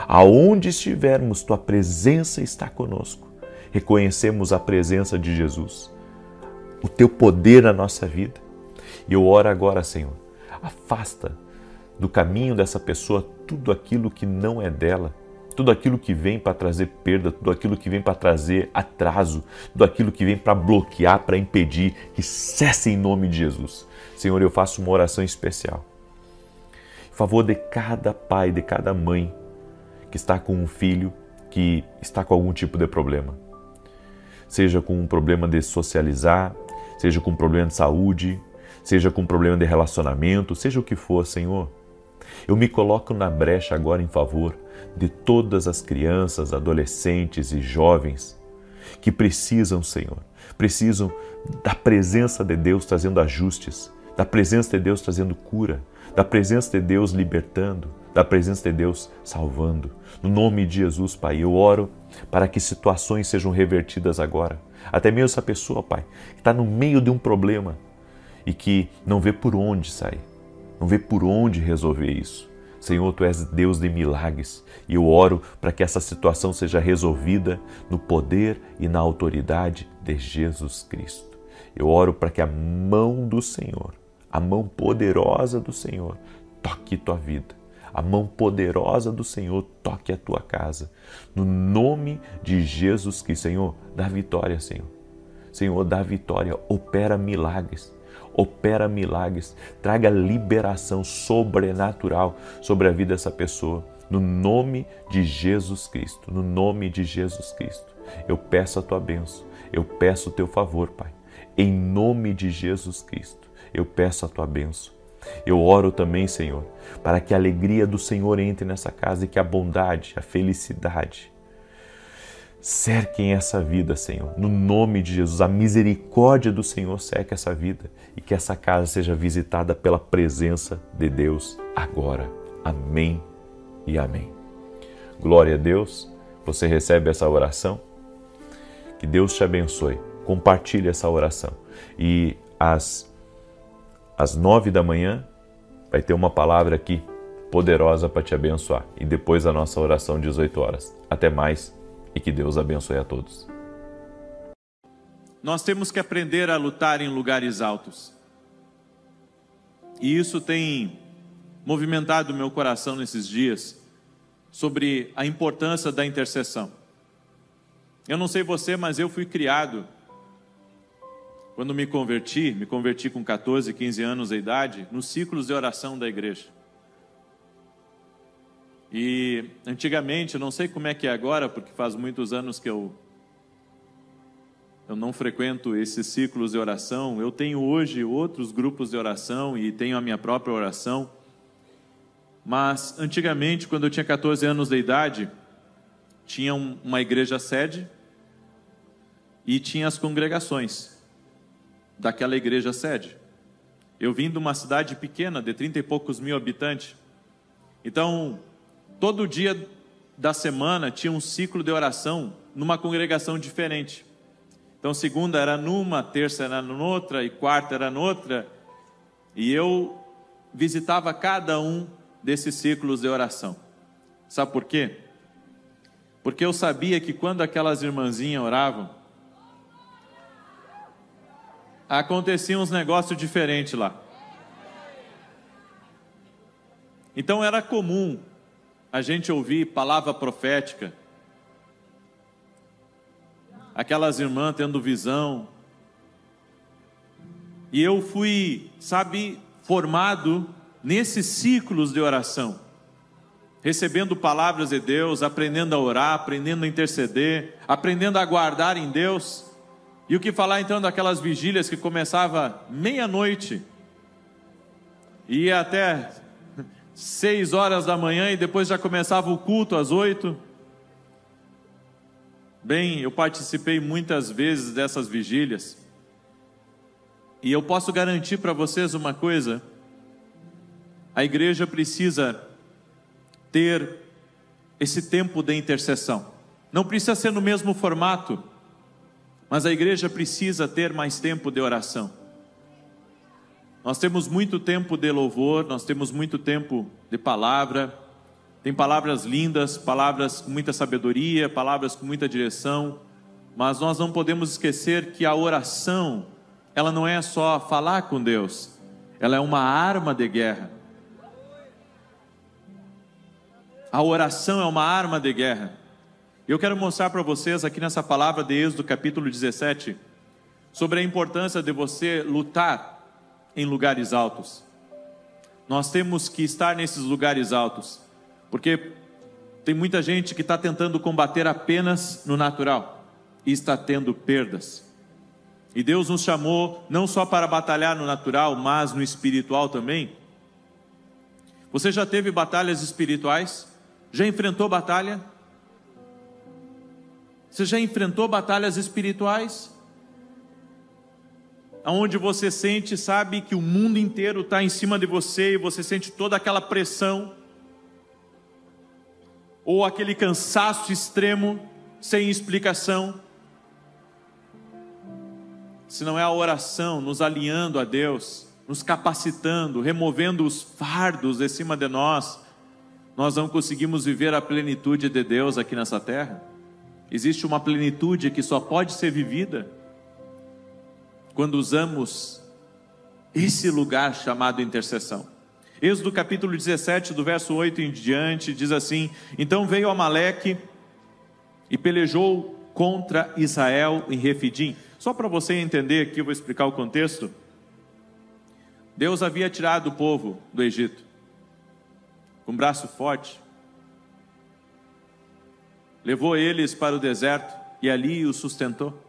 A: Aonde estivermos, Tua presença está conosco. Reconhecemos a presença de Jesus, o Teu poder na nossa vida. E eu oro agora, Senhor, afasta do caminho dessa pessoa tudo aquilo que não é dela, tudo aquilo que vem para trazer perda, tudo aquilo que vem para trazer atraso, tudo aquilo que vem para bloquear, para impedir, que cesse em nome de Jesus. Senhor, eu faço uma oração especial em favor de cada pai, de cada mãe que está com um filho que está com algum tipo de problema. Seja com um problema de socializar, seja com um problema de saúde, seja com um problema de relacionamento, seja o que for, Senhor. Eu me coloco na brecha agora em favor de todas as crianças, adolescentes e jovens que precisam, Senhor, precisam da presença de Deus trazendo ajustes, da presença de Deus trazendo cura, da presença de Deus libertando, da presença de Deus salvando. No nome de Jesus, Pai, eu oro para que situações sejam revertidas agora. Até mesmo essa pessoa, Pai, que está no meio de um problema e que não vê por onde sair, não vê por onde resolver isso. Senhor, Tu és Deus de milagres e eu oro para que essa situação seja resolvida no poder e na autoridade de Jesus Cristo. Eu oro para que a mão do Senhor, a mão poderosa do Senhor, toque tua vida. A mão poderosa do Senhor toque a tua casa. No nome de Jesus Cristo, Senhor, dá vitória, Senhor. Senhor, dá vitória, opera milagres. Opera milagres, traga liberação sobrenatural sobre a vida dessa pessoa. No nome de Jesus Cristo, no nome de Jesus Cristo. Eu peço a tua bênção, eu peço o teu favor, Pai. Em nome de Jesus Cristo, eu peço a tua bênção. Eu oro também, Senhor, para que a alegria do Senhor entre nessa casa e que a bondade, a felicidade cerquem essa vida, Senhor. No nome de Jesus, a misericórdia do Senhor cerque essa vida e que essa casa seja visitada pela presença de Deus agora. Amém e amém. Glória a Deus. Você recebe essa oração? Que Deus te abençoe. Compartilhe essa oração. E às 9 da manhã vai ter uma palavra aqui poderosa para te abençoar. E depois a nossa oração 18 horas. Até mais e que Deus abençoe a todos.
B: nós temos que aprender a lutar em lugares altos. E isso tem movimentado o meu coração nesses dias, sobre a importância da intercessão. Eu não sei você, mas eu fui criado, quando me converti com 14, 15 anos de idade, nos ciclos de oração da igreja. E antigamente, eu não sei como é que é agora, porque faz muitos anos que eu não frequento esses ciclos de oração. Eu tenho hoje outros grupos de oração e tenho a minha própria oração. Mas antigamente, quando eu tinha 14 anos de idade, tinha uma igreja sede e tinha as congregações daquela igreja sede. Eu vim de uma cidade pequena, de 30 e poucos mil habitantes. Então, todo dia da semana tinha um ciclo de oração numa congregação diferente. Então, segunda era numa, terça era noutra e quarta era noutra. E eu visitava cada um desses ciclos de oração. Sabe por quê? Porque eu sabia que quando aquelas irmãzinhas oravam, aconteciam uns negócios diferentes lá. Então era comum a gente ouvir palavra profética, aquelas irmãs tendo visão. E eu fui, formado nesses ciclos de oração, recebendo palavras de Deus, aprendendo a orar, aprendendo a interceder, aprendendo a guardar em Deus. E o que falar então daquelas vigílias que começava meia-noite, ia até 6 horas da manhã e depois já começava o culto às 8. Bem, eu participei muitas vezes dessas vigílias. E eu posso garantir para vocês uma coisa: a igreja precisa ter esse tempo de intercessão. Não precisa ser no mesmo formato, mas a igreja precisa ter mais tempo de oração. Nós temos muito tempo de louvor, nós temos muito tempo de palavra. Tem palavras lindas, palavras com muita sabedoria, palavras com muita direção. Mas nós não podemos esquecer que a oração, ela não é só falar com Deus, ela é uma arma de guerra. A oração é uma arma de guerra. Eu quero mostrar para vocês aqui nessa palavra de Êxodo capítulo 17, sobre a importância de você lutar em lugares altos. Nós temos que estar nesses lugares altos, porque tem muita gente que está tentando combater apenas no natural e está tendo perdas. E Deus nos chamou não só para batalhar no natural, mas no espiritual também. Você já teve batalhas espirituais? Já enfrentou batalha? Você já enfrentou batalhas espirituais? Onde você sente, que o mundo inteiro está em cima de você e você sente toda aquela pressão, ou aquele cansaço extremo, sem explicação. Se não é a oração nos alinhando a Deus, nos capacitando, removendo os fardos de cima de nós, nós não conseguimos viver a plenitude de Deus aqui nessa terra. Existe uma plenitude que só pode ser vivida quando usamos esse lugar chamado intercessão. Êxodo capítulo 17, do verso 8 em diante, diz assim: Então veio Amaleque e pelejou contra Israel em Refidim. Só para você entender aqui, eu vou explicar o contexto. Deus havia tirado o povo do Egito com um braço forte, levou eles para o deserto e ali os sustentou.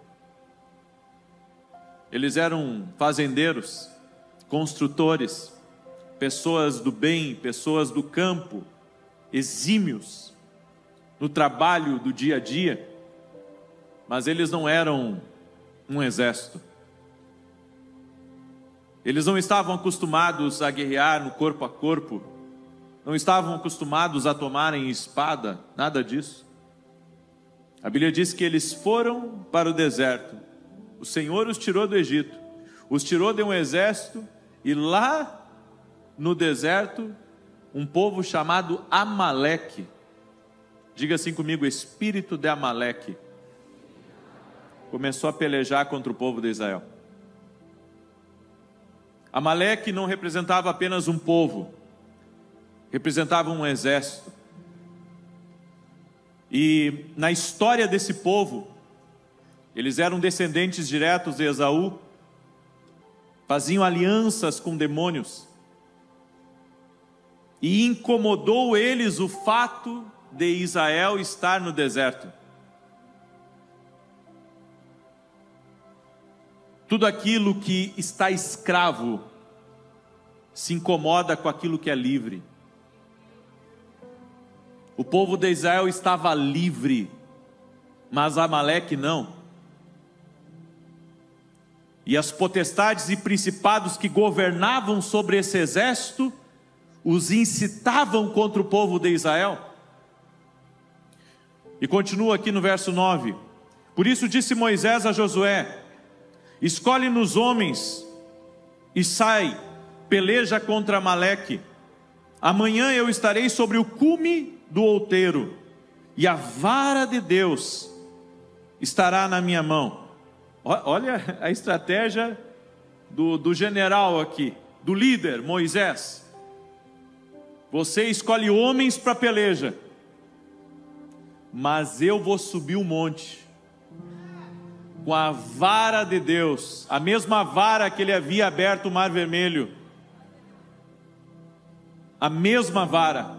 B: Eles eram fazendeiros, construtores, pessoas do bem, pessoas do campo, exímios no trabalho do dia a dia, mas eles não eram um exército. Eles não estavam acostumados a guerrear no corpo a corpo, não estavam acostumados a tomarem espada, nada disso. A Bíblia diz que eles foram para o deserto. O Senhor os tirou do Egito, os tirou de um exército, e lá no deserto, um povo chamado Amaleque. Diga assim comigo: espírito de Amaleque. começou a pelejar contra o povo de Israel. Amaleque não representava apenas um povo, representava um exército. E na história desse povo, eles eram descendentes diretos de Esaú, faziam alianças com demônios, e incomodou eles o fato de Israel estar no deserto. Tudo aquilo que está escravo se incomoda com aquilo que é livre. O povo de Israel estava livre, mas Amaleque não. E as potestades e principados que governavam sobre esse exército os incitavam contra o povo de Israel. E continua aqui no verso 9: por isso disse Moisés a Josué: escolhe-nos homens e sai, peleja contra Amaleque. Amanhã eu estarei sobre o cume do outeiro, e a vara de Deus estará na minha mão. Olha a estratégia do general aqui, do líder Moisés. Você escolhe homens para peleja, mas eu vou subir o monte com a vara de Deus, a mesma vara que ele havia aberto o Mar Vermelho, a mesma vara.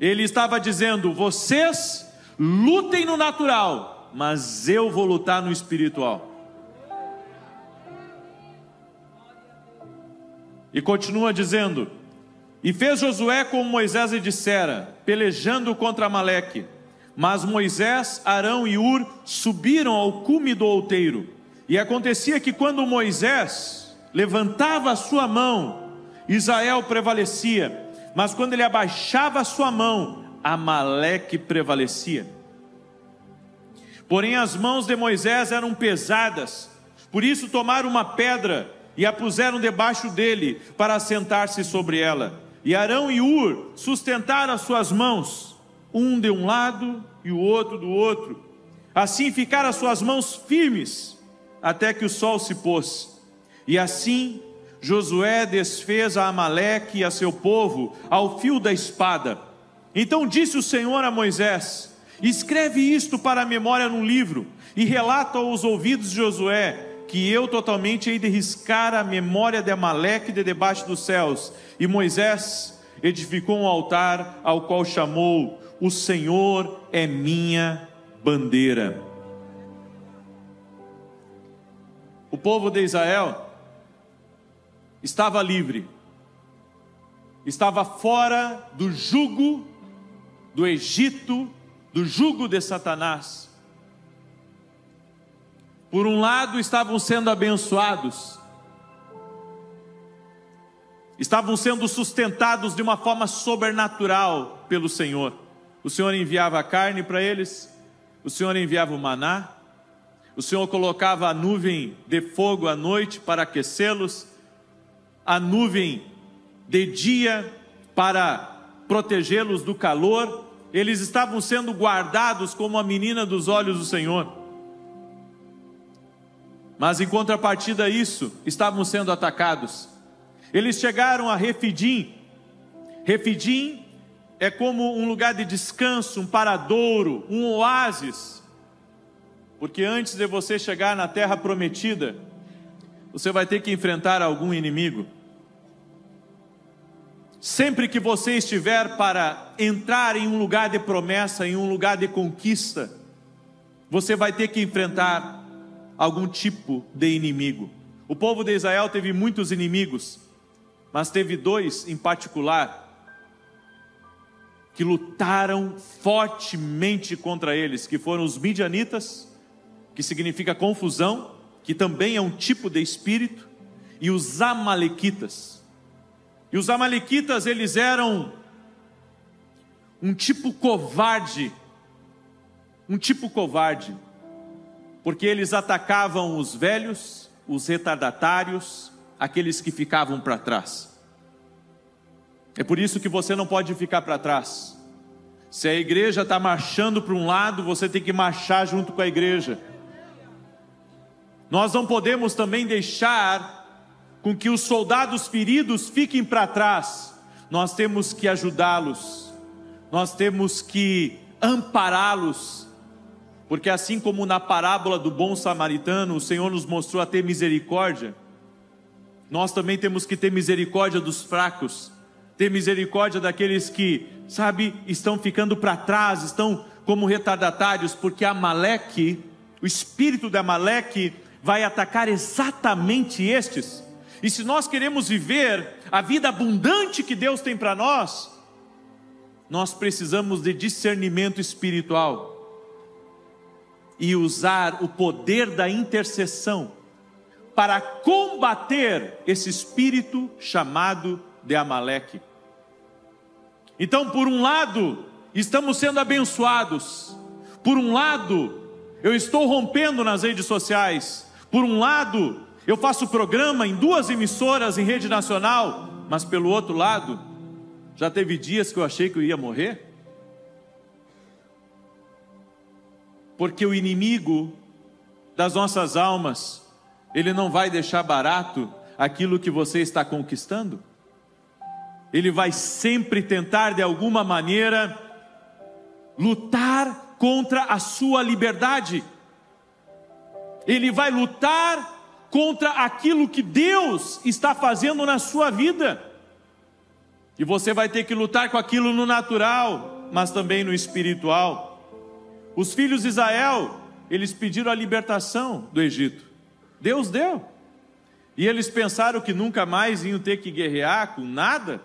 B: Ele estava dizendo: vocês lutem no natural, mas eu vou lutar no espiritual. E continua dizendo: e fez Josué como Moisés lhe dissera, pelejando contra Amaleque. Mas Moisés, Arão e Hur subiram ao cume do outeiro. E acontecia que quando Moisés levantava a sua mão, Israel prevalecia, mas quando ele abaixava a sua mão, Amaleque prevalecia. Porém as mãos de Moisés eram pesadas, por isso tomaram uma pedra e a puseram debaixo dele, para assentar-se sobre ela. E Arão e Hur sustentaram as suas mãos, um de um lado e o outro do outro. Assim ficaram as suas mãos firmes, até que o sol se pôs. E assim Josué desfez a Amaleque e a seu povo ao fio da espada. Então disse o Senhor a Moisés: escreve isto para a memória num livro, e relata aos ouvidos de Josué, que eu totalmente hei de riscar a memória de Amaleque de debaixo dos céus. E Moisés edificou um altar, ao qual chamou: o Senhor é minha bandeira. O povo de Israel estava livre, estava fora do jugo do Egito, do jugo de Satanás. Por um lado estavam sendo abençoados, estavam sendo sustentados de uma forma sobrenatural pelo Senhor. O Senhor enviava a carne para eles, o Senhor enviava o maná, o Senhor colocava a nuvem de fogo à noite para aquecê-los, a nuvem de dia para protegê-los do calor. Eles estavam sendo guardados como a menina dos olhos do Senhor. Mas em contrapartida a isso, estavam sendo atacados. Eles chegaram a Refidim. Refidim é como um lugar de descanso, um paradouro, um oásis. Porque antes de você chegar na terra prometida, você vai ter que enfrentar algum inimigo. Sempre que você estiver para entrar em um lugar de promessa, em um lugar de conquista, você vai ter que enfrentar algum tipo de inimigo. O povo de Israel teve muitos inimigos, mas teve dois em particular que lutaram fortemente contra eles, que foram os midianitas, que significa confusão, que também é um tipo de espírito, e os amalequitas. E os amalequitas, eles eram um tipo covarde, porque eles atacavam os velhos, os retardatários, aqueles que ficavam para trás. É por isso que você não pode ficar para trás. Se a igreja está marchando para um lado, você tem que marchar junto com a igreja. Nós não podemos também deixar com que os soldados feridos fiquem para trás. Nós temos que ajudá-los, nós temos que ampará-los, porque assim como na parábola do bom samaritano, o Senhor nos mostrou a ter misericórdia, nós também temos que ter misericórdia dos fracos, ter misericórdia daqueles que, estão ficando para trás, estão como retardatários, porque Amaleque, o espírito de Amaleque, vai atacar exatamente estes. E se nós queremos viver a vida abundante que Deus tem para nós, nós precisamos de discernimento espiritual e usar o poder da intercessão para combater esse espírito chamado de Amaleque. Então, por um lado, estamos sendo abençoados. Por um lado, eu estou rompendo nas redes sociais. Por um lado, eu faço programa em 2 emissoras em rede nacional. Mas pelo outro lado, já teve dias que eu achei que eu ia morrer. Porque o inimigo das nossas almas, ele não vai deixar barato aquilo que você está conquistando. Ele vai sempre tentar de alguma maneira lutar contra a sua liberdade. Ele vai lutar contra aquilo que Deus está fazendo na sua vida. E você vai ter que lutar com aquilo no natural, mas também no espiritual. Os filhos de Israel, eles pediram a libertação do Egito. Deus deu. E eles pensaram que nunca mais iam ter que guerrear com nada.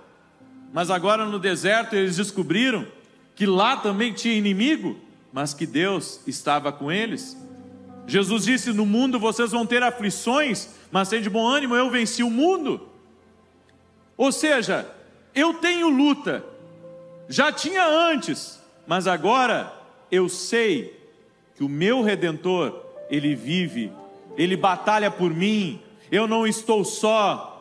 B: Mas agora no deserto eles descobriram que lá também tinha inimigo, mas que Deus estava com eles. Jesus disse: no mundo vocês vão ter aflições, mas tem de bom ânimo, eu venci o mundo. Ou seja, eu tenho luta, já tinha antes, mas agora eu sei que o meu Redentor, Ele vive, Ele batalha por mim, eu não estou só.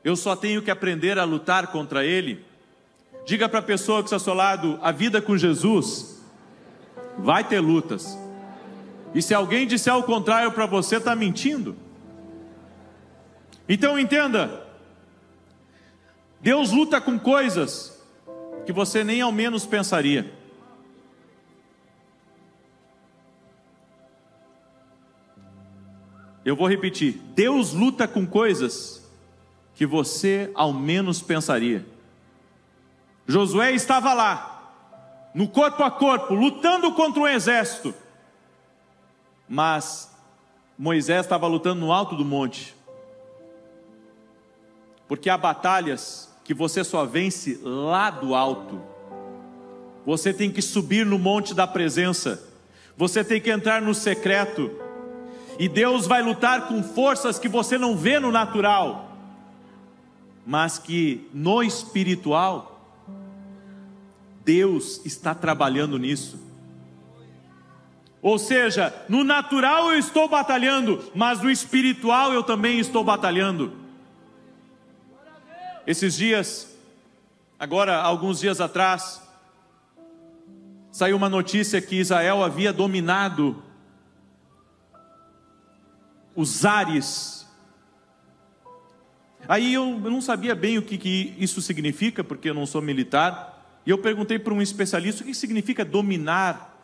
B: Eu só tenho que aprender a lutar contra ele. Diga para a pessoa que está ao seu lado: a vida com Jesus vai ter lutas. E se alguém disser o contrário para você, está mentindo. Então entenda, Deus luta com coisas que você nem ao menos pensaria. Eu vou repetir: Deus luta com coisas que você ao menos pensaria. Josué estava lá, no corpo a corpo, lutando contra um exército. Mas Moisés estava lutando no alto do monte. Porque há batalhas que você só vence lá do alto. Você tem que subir no monte da presença. Você tem que entrar no secreto. E Deus vai lutar com forças que você não vê no natural, mas que no espiritual, Deus está trabalhando nisso. Ou seja, no natural eu estou batalhando, mas no espiritual eu também estou batalhando. Esses dias, agora alguns dias atrás, saiu uma notícia que Israel havia dominado os ares. Aí eu não sabia bem o que isso significa, porque eu não sou militar. E eu perguntei para um especialista o que significa dominar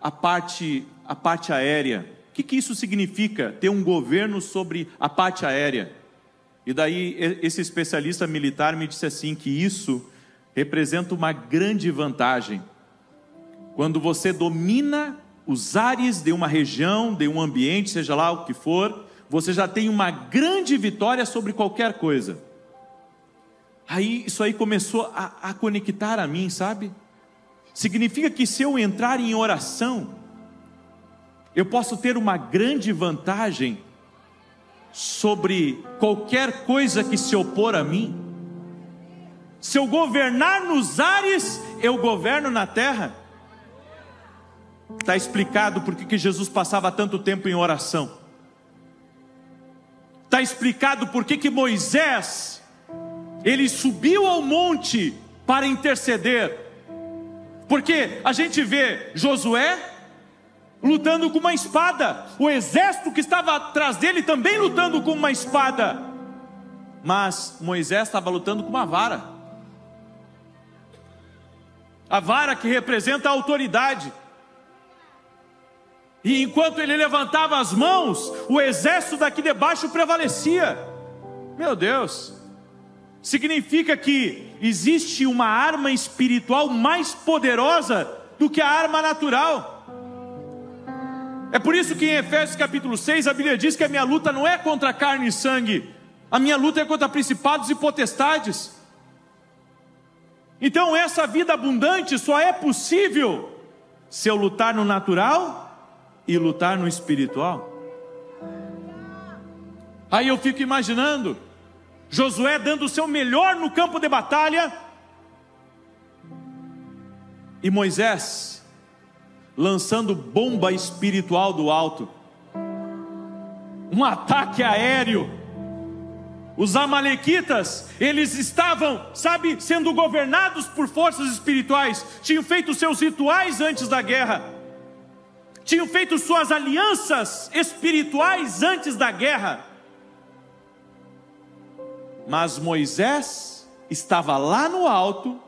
B: a parte aérea. O que isso significa, ter um governo sobre a parte aérea? E daí esse especialista militar me disse assim, que isso representa uma grande vantagem. Quando você domina os ares de uma região, de um ambiente, seja lá o que for, você já tem uma grande vitória sobre qualquer coisa. Aí isso aí começou a conectar a mim, sabe? Significa que se eu entrar em oração, eu posso ter uma grande vantagem sobre qualquer coisa que se opor a mim. Se eu governar nos ares, eu governo na terra. Está explicado por que Jesus passava tanto tempo em oração. Está explicado por que Moisés, ele subiu ao monte para interceder. Porque a gente vê Josué lutando com uma espada, o exército que estava atrás dele também lutando com uma espada, mas Moisés estava lutando com uma vara, a vara que representa a autoridade. E enquanto ele levantava as mãos, o exército daqui de baixo prevalecia. Meu Deus, significa que existe uma arma espiritual mais poderosa do que a arma natural. É por isso que em Efésios capítulo 6 a Bíblia diz que a minha luta não é contra carne e sangue, a minha luta é contra principados e potestades. Então essa vida abundante só é possível se eu lutar no natural e lutar no espiritual. Aí eu fico imaginando Josué dando o seu melhor no campo de batalha, e Moisés lançando bomba espiritual do alto, um ataque aéreo. Os amalequitas, eles estavam, sendo governados por forças espirituais, tinham feito seus rituais antes da guerra, tinham feito suas alianças espirituais antes da guerra. Mas Moisés estava lá no alto,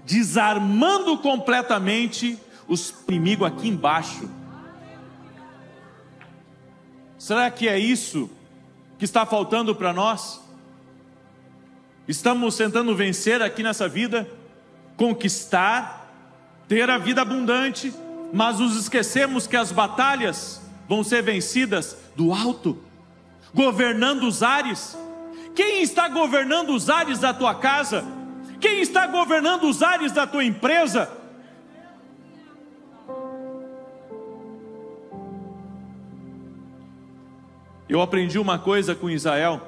B: desarmando completamente os inimigos aqui embaixo. Será que é isso que está faltando para nós? Estamos tentando vencer aqui nessa vida, conquistar, ter a vida abundante, mas nos esquecemos que as batalhas vão ser vencidas do alto, governando os ares. Quem está governando os ares da tua casa? Quem está governando os ares da tua empresa? Eu aprendi uma coisa com Israel,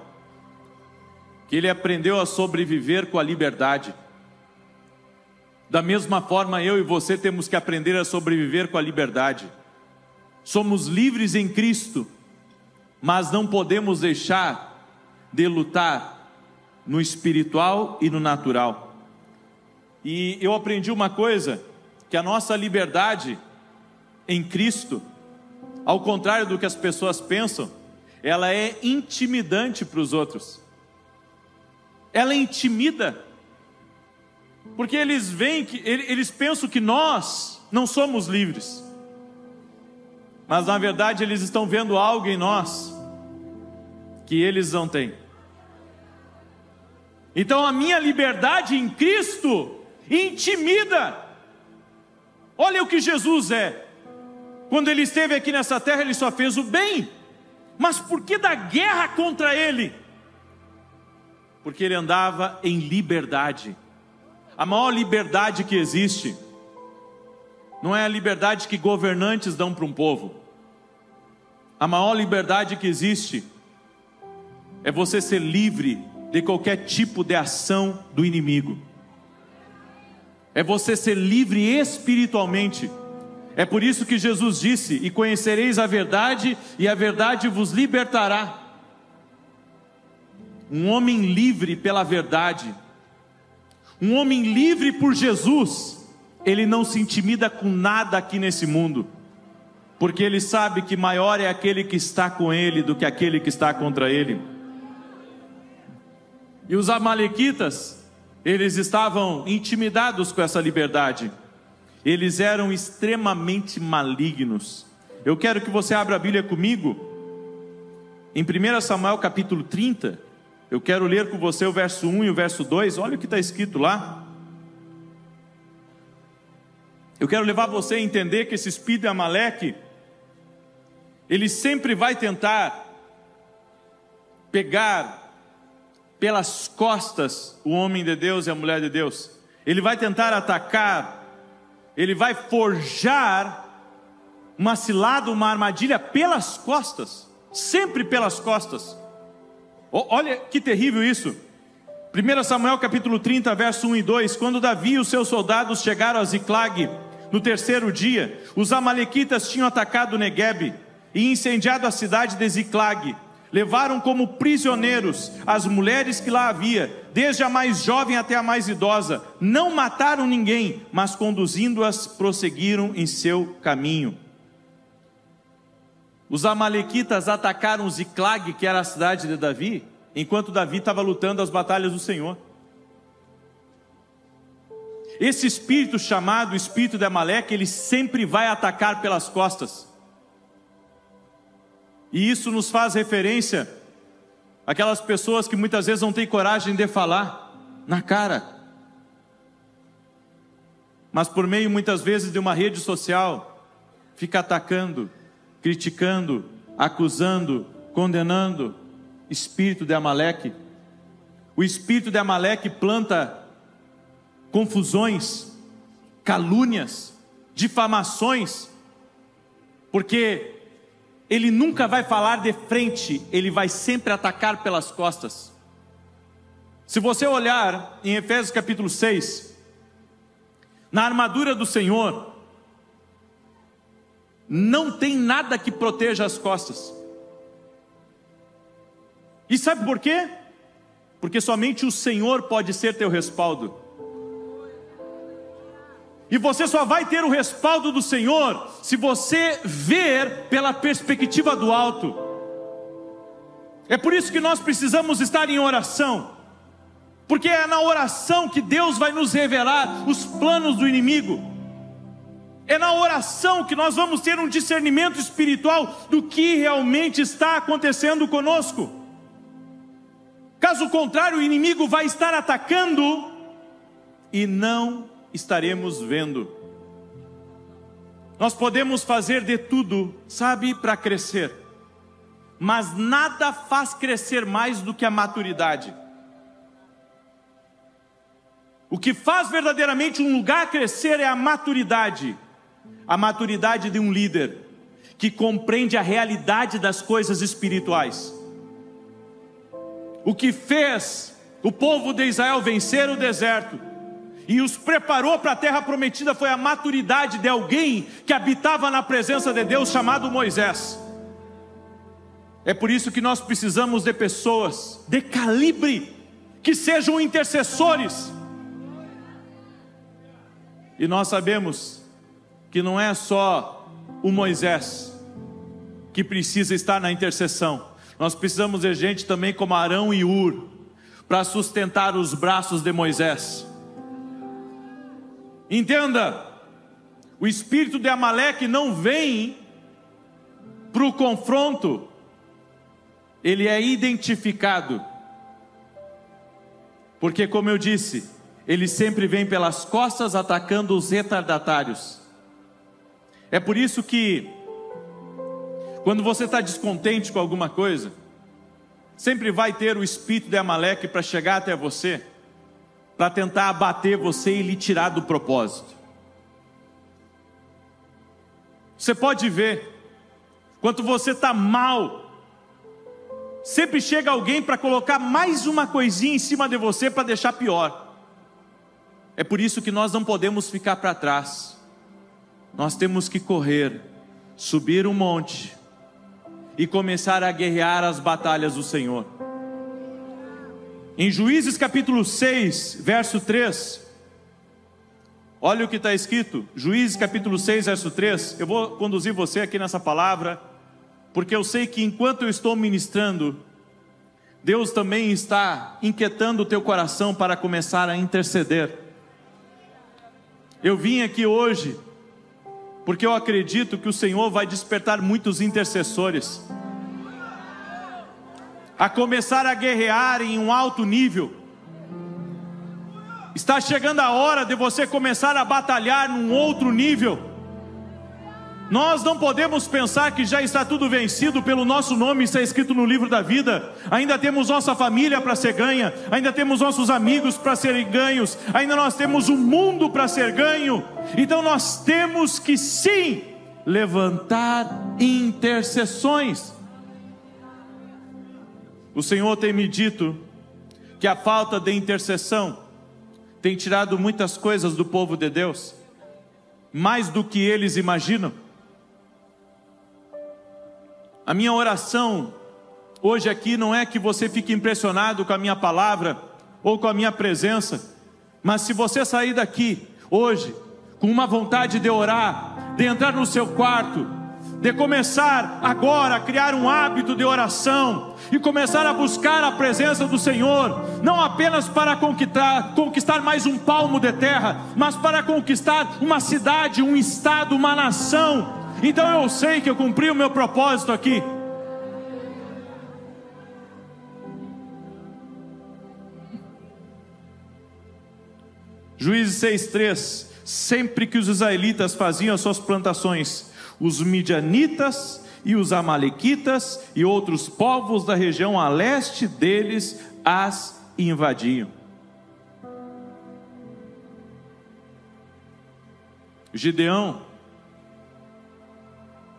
B: que ele aprendeu a sobreviver com a liberdade. Da mesma forma, eu e você temos que aprender a sobreviver com a liberdade. Somos livres em Cristo, mas não podemos deixar de lutar no espiritual e no natural. E eu aprendi uma coisa, que a nossa liberdade em Cristo, ao contrário do que as pessoas pensam, ela é intimidante para os outros. Ela intimida, porque eles veem que eles pensam que nós não somos livres, mas na verdade eles estão vendo algo em nós que eles não têm. Então a minha liberdade em Cristo intimida. Olha o que Jesus é. Quando ele esteve aqui nessa terra, ele só fez o bem. Mas por que da guerra contra ele? Porque ele andava em liberdade. A maior liberdade que existe não é a liberdade que governantes dão para um povo. A maior liberdade que existe é você ser livre de qualquer tipo de ação do inimigo. É você ser livre espiritualmente. É por isso que Jesus disse: e conhecereis a verdade, e a verdade vos libertará. Um homem livre pela verdade, um homem livre por Jesus, ele não se intimida com nada aqui nesse mundo, porque ele sabe que maior é aquele que está com ele do que aquele que está contra ele. E os amalequitas, eles estavam intimidados com essa liberdade. Eles eram extremamente malignos. Eu quero que você abra a Bíblia comigo em 1 Samuel capítulo 30. Eu quero ler com você o verso 1 e o verso 2. Olha o que está escrito lá. Eu quero levar você a entender que esse espírito de Amaleque, ele sempre vai tentar pegar pelas costas o homem de Deus e a mulher de Deus. Ele vai tentar atacar, ele vai forjar uma cilada, uma armadilha pelas costas, sempre pelas costas. Olha que terrível isso. 1 Samuel capítulo 30, verso 1 e 2. Quando Davi e os seus soldados chegaram a Ziclag no terceiro dia, os amalequitas tinham atacado Neguebe e incendiado a cidade de Ziclag. levaram como prisioneiros as mulheres que lá havia, desde a mais jovem até a mais idosa. Não mataram ninguém, mas conduzindo-as, prosseguiram em seu caminho. Os amalequitas atacaram Ziclag, que era a cidade de Davi, enquanto Davi estava lutando as batalhas do Senhor. Esse espírito chamado espírito de Amaleque, ele sempre vai atacar pelas costas. E isso nos faz referência àquelas pessoas que muitas vezes não têm coragem de falar na cara, mas por meio muitas vezes de uma rede social, fica atacando, criticando, acusando, condenando. Espírito de Amaleque. O espírito de Amaleque planta confusões, calúnias, difamações, porque ele nunca vai falar de frente, ele vai sempre atacar pelas costas. Se você olhar em Efésios capítulo 6, na armadura do Senhor, não tem nada que proteja as costas. E sabe por quê? Porque somente o Senhor pode ser teu respaldo. E você só vai ter o respaldo do Senhor se você ver pela perspectiva do alto. É por isso que nós precisamos estar em oração, porque é na oração que Deus vai nos revelar os planos do inimigo. É na oração que nós vamos ter um discernimento espiritual do que realmente está acontecendo conosco. Caso contrário, o inimigo vai estar atacando e não estaremos vendo. Nós podemos fazer de tudo, sabe, para crescer, mas nada faz crescer mais do que a maturidade. O que faz verdadeiramente um lugar crescer é a maturidade de um líder que compreende a realidade das coisas espirituais. O que fez o povo de Israel vencer o deserto e os preparou para a terra prometida foi a maturidade de alguém que habitava na presença de Deus, chamado Moisés. É por isso que nós precisamos de pessoas de calibre, que sejam intercessores. E nós sabemos que não é só o Moisés que precisa estar na intercessão. Nós precisamos de gente também como Arão e Hur, para sustentar os braços de Moisés. Entenda, o espírito de Amaleque não vem para o confronto, ele é identificado, porque como eu disse, ele sempre vem pelas costas atacando os retardatários. É por isso que quando você está descontente com alguma coisa, sempre vai ter o espírito de Amaleque para chegar até você, para tentar abater você e lhe tirar do propósito. Você pode ver, quando você está mal, sempre chega alguém para colocar mais uma coisinha em cima de você para deixar pior. É por isso que nós não podemos ficar para trás. Nós temos que correr, subir um monte e começar a guerrear as batalhas do Senhor. Em Juízes capítulo 6, verso 3, olha o que está escrito. Juízes capítulo 6, verso 3. Eu vou conduzir você aqui nessa palavra, porque eu sei que enquanto eu estou ministrando, Deus também está inquietando o teu coração para começar a interceder. Eu vim aqui hoje porque eu acredito que o Senhor vai despertar muitos intercessores a começar a guerrear em um alto nível. Está chegando a hora de você começar a batalhar num outro nível. Nós não podemos pensar que já está tudo vencido pelo nosso nome está escrito no livro da vida. Ainda temos nossa família para ser ganha, ainda temos nossos amigos para serem ganhos, ainda nós temos o mundo para ser ganho. Então nós temos que sim levantar intercessões. O Senhor tem me dito que a falta de intercessão tem tirado muitas coisas do povo de Deus, mais do que eles imaginam. A minha oração hoje aqui não é que você fique impressionado com a minha palavra ou com a minha presença, mas se você sair daqui hoje com uma vontade de orar, de entrar no seu quarto, de começar agora a criar um hábito de oração e começar a buscar a presença do Senhor, não apenas para conquistar mais um palmo de terra, mas para conquistar uma cidade, um estado, uma nação. Então eu sei que eu cumpri o meu propósito aqui. Juízes 6:3, sempre que os israelitas faziam as suas plantações, os midianitas e os amalequitas e outros povos da região a leste deles as invadiam. Gideão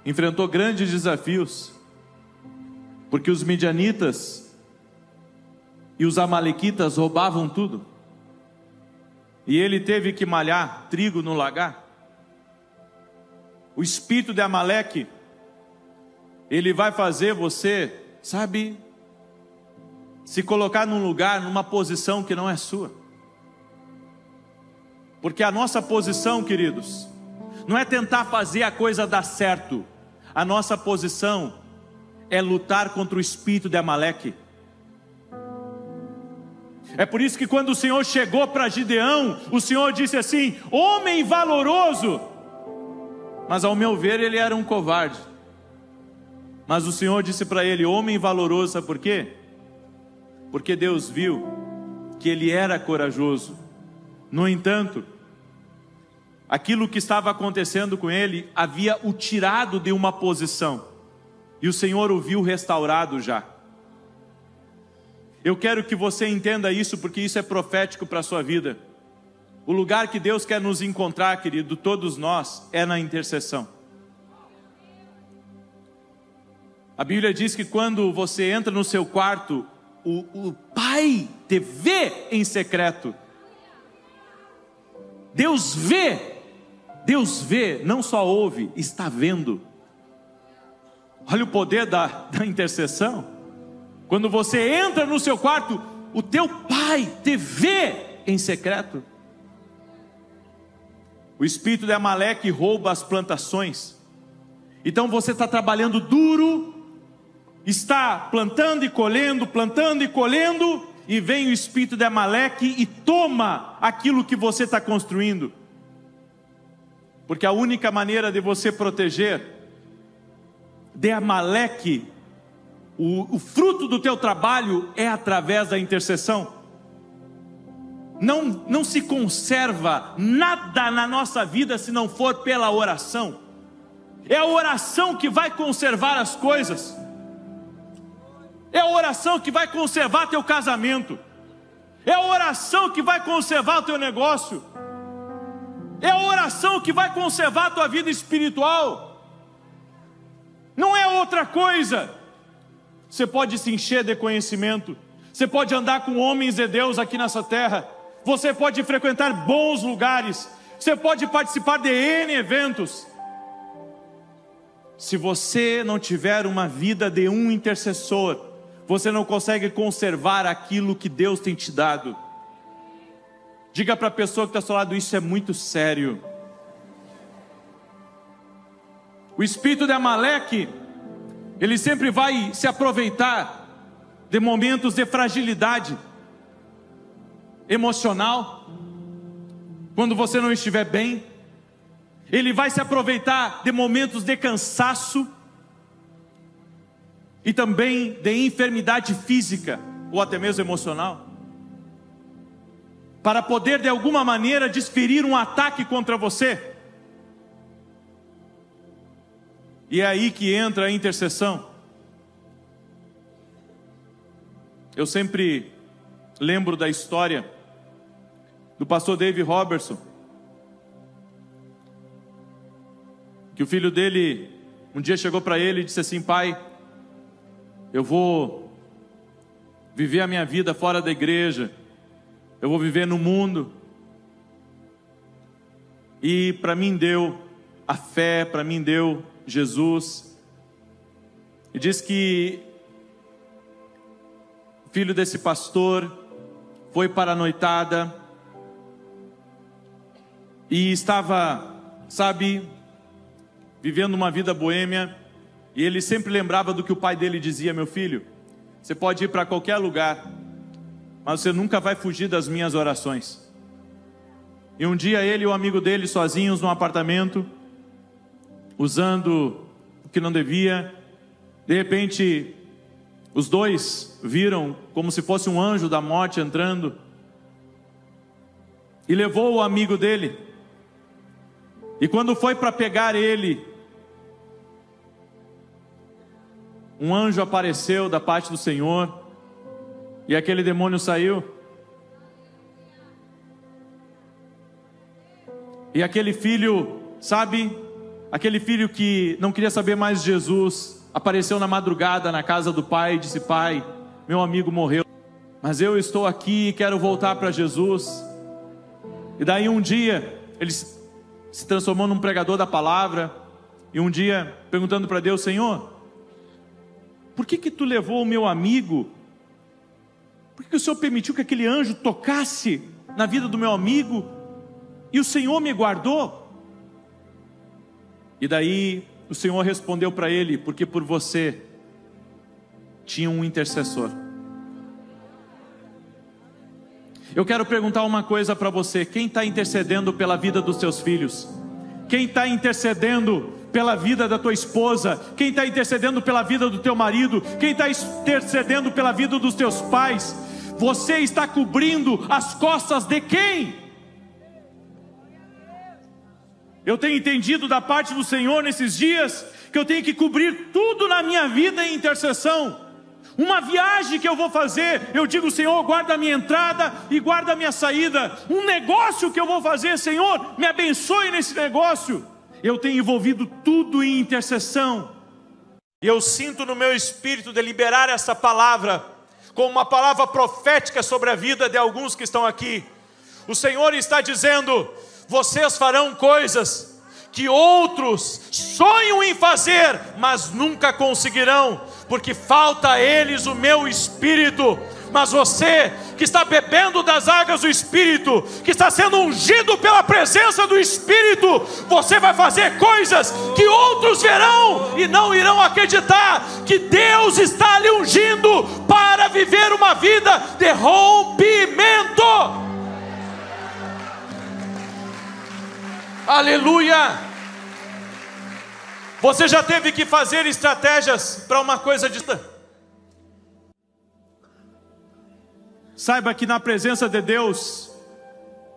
B: enfrentou grandes desafios, porque os midianitas e os amalequitas roubavam tudo, e ele teve que malhar trigo no lagar. O espírito de Amaleque, ele vai fazer você, sabe, se colocar num lugar, numa posição que não é sua. Porque a nossa posição, queridos, não é tentar fazer a coisa dar certo. A nossa posição é lutar contra o espírito de Amaleque. É por isso que quando o Senhor chegou para Gideão, o Senhor disse assim: homem valoroso. Mas ao meu ver ele era um covarde. Mas o Senhor disse para ele: homem valoroso, sabe por quê? Porque Deus viu que ele era corajoso. No entanto, aquilo que estava acontecendo com ele havia o tirado de uma posição, e o Senhor o viu restaurado já. Eu quero que você entenda isso, porque isso é profético para a sua vida. O lugar que Deus quer nos encontrar, querido, todos nós, é na intercessão. A Bíblia diz que quando você entra no seu quarto, o Pai te vê em secreto. Deus vê, não só ouve, está vendo. Olha o poder da intercessão. Quando você entra no seu quarto, o teu Pai te vê em secreto. O espírito de Amaleque rouba as plantações. Então você está trabalhando duro, está plantando e colhendo, e vem o espírito de Amaleque e toma aquilo que você está construindo. Porque a única maneira de você proteger de Amaleque o fruto do teu trabalho é através da intercessão. Não se conserva nada na nossa vida se não for pela oração. É a oração que vai conservar as coisas. É a oração que vai conservar teu casamento. É a oração que vai conservar o teu negócio. É a oração que vai conservar a tua vida espiritual. Não é outra coisa. Você pode se encher de conhecimento. Você pode andar com homens de Deus aqui nessa terra. Você pode frequentar bons lugares. Você pode participar de N eventos. Se você não tiver uma vida de um intercessor, você não consegue conservar aquilo que Deus tem te dado. Diga para a pessoa que está ao seu lado: isso é muito sério. O espírito de Amaleque, ele sempre vai se aproveitar de momentos de fragilidade emocional. Quando você não estiver bem, ele vai se aproveitar de momentos de cansaço e também de enfermidade física ou até mesmo emocional, para poder de alguma maneira desferir um ataque contra você. E é aí que entra a intercessão. Eu sempre lembro da história do pastor David Robertson, que o filho dele um dia chegou para ele e disse assim: pai, eu vou viver a minha vida fora da igreja, eu vou viver no mundo, e para mim deu a fé, para mim deu Jesus. E diz que filho desse pastor foi para a noitada e estava, sabe, vivendo uma vida boêmia, e ele sempre lembrava do que o pai dele dizia: meu filho, você pode ir para qualquer lugar, mas você nunca vai fugir das minhas orações. E um dia ele e o amigo dele sozinhos num apartamento, usando o que não devia, de repente os dois viram como se fosse um anjo da morte entrando e levou o amigo dele. E quando foi para pegar ele, um anjo apareceu da parte do Senhor e aquele demônio saiu. E aquele filho, sabe, aquele filho que não queria saber mais de Jesus, apareceu na madrugada na casa do pai e disse: pai, meu amigo morreu, mas eu estou aqui e quero voltar para Jesus. E daí um dia ele se transformou num pregador da palavra, e um dia perguntando para Deus: Senhor, por que tu levou o meu amigo? Por que o Senhor permitiu que aquele anjo tocasse na vida do meu amigo e o Senhor me guardou? E daí o Senhor respondeu para ele: porque por você tinha um intercessor. Eu quero perguntar uma coisa para você: quem está intercedendo pela vida dos seus filhos? Quem está intercedendo pela vida da tua esposa? Quem está intercedendo pela vida do teu marido? Quem está intercedendo pela vida dos teus pais? Você está cobrindo as costas de quem? Eu tenho entendido da parte do Senhor nesses dias que eu tenho que cobrir tudo na minha vida em intercessão. Uma viagem que eu vou fazer, eu digo: Senhor, guarda a minha entrada e guarda a minha saída. Um negócio que eu vou fazer, Senhor, me abençoe nesse negócio. Eu tenho envolvido tudo em intercessão. E eu sinto no meu espírito de liberar essa palavra como uma palavra profética sobre a vida de alguns que estão aqui. O Senhor está dizendo: vocês farão coisas que outros sonham em fazer, mas nunca conseguirão, porque falta a eles o meu Espírito. Mas você que está bebendo das águas do Espírito, que está sendo ungido pela presença do Espírito, você vai fazer coisas que outros verão e não irão acreditar que Deus está lhe ungindo para viver uma vida de rompimento. Aleluia! Você já teve que fazer estratégias para uma coisa distinta? Saiba que na presença de Deus,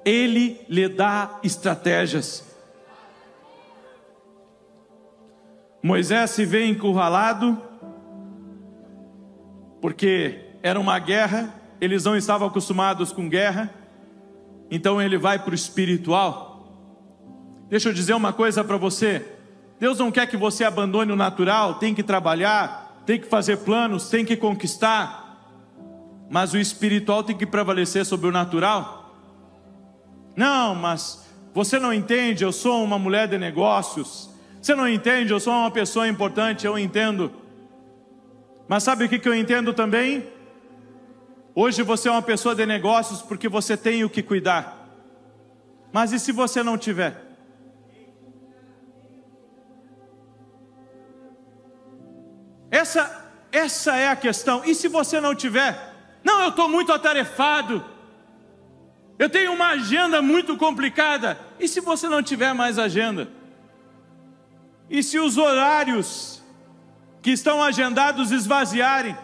B: Ele lhe dá estratégias. Moisés se vê encurralado, porque era uma guerra, eles não estavam acostumados com guerra, então ele vai para o espiritual. Deixa eu dizer uma coisa para você: Deus não quer que você abandone o natural, tem que trabalhar, tem que fazer planos, tem que conquistar. Mas o espiritual tem que prevalecer sobre o natural. Não, mas você não entende, eu sou uma mulher de negócios. Você não entende, eu sou uma pessoa importante. Eu entendo. Mas sabe o que eu entendo também? Hoje você é uma pessoa de negócios porque você tem o que cuidar. Mas e se você não tiver? Essa é a questão. E se você não tiver? Não, eu estou muito atarefado, eu tenho uma agenda muito complicada. E se você não tiver mais agenda? E se os horários que estão agendados esvaziarem?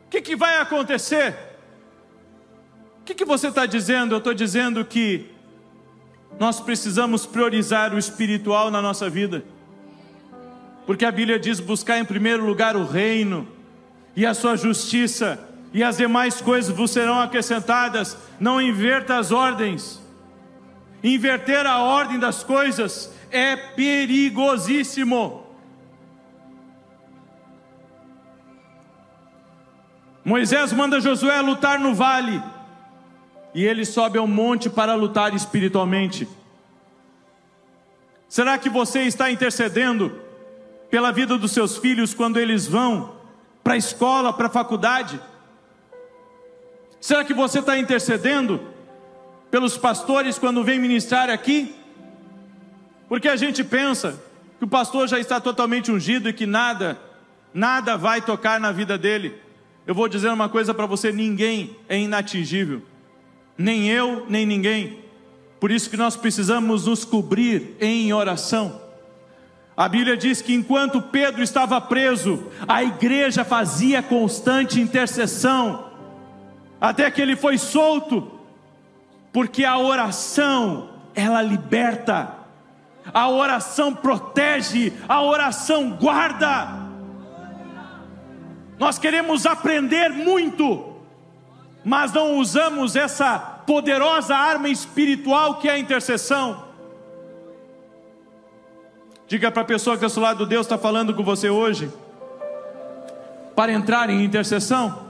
B: O que vai acontecer? O que você está dizendo? Eu estou dizendo que nós precisamos priorizar o espiritual na nossa vida. Porque a Bíblia diz: buscar em primeiro lugar o reino e a sua justiça, e as demais coisas vos serão acrescentadas. Não inverta as ordens. Inverter a ordem das coisas é perigosíssimo. Moisés manda Josué lutar no vale, e ele sobe ao monte para lutar espiritualmente. Será que você está intercedendo pela vida dos seus filhos quando eles vão para a escola, para a faculdade? Será que você está intercedendo pelos pastores quando vem ministrar aqui? Porque a gente pensa que o pastor já está totalmente ungido e que nada vai tocar na vida dele. Eu vou dizer uma coisa para você: ninguém é inatingível, nem eu, nem ninguém. Por isso que nós precisamos nos cobrir em oração. A Bíblia diz que enquanto Pedro estava preso, a igreja fazia constante intercessão, até que ele foi solto, porque a oração, ela liberta, a oração protege, a oração guarda. Nós queremos aprender muito, mas não usamos essa poderosa arma espiritual que é a intercessão. Diga para a pessoa que está ao seu lado: Deus está falando com você hoje para entrar em intercessão.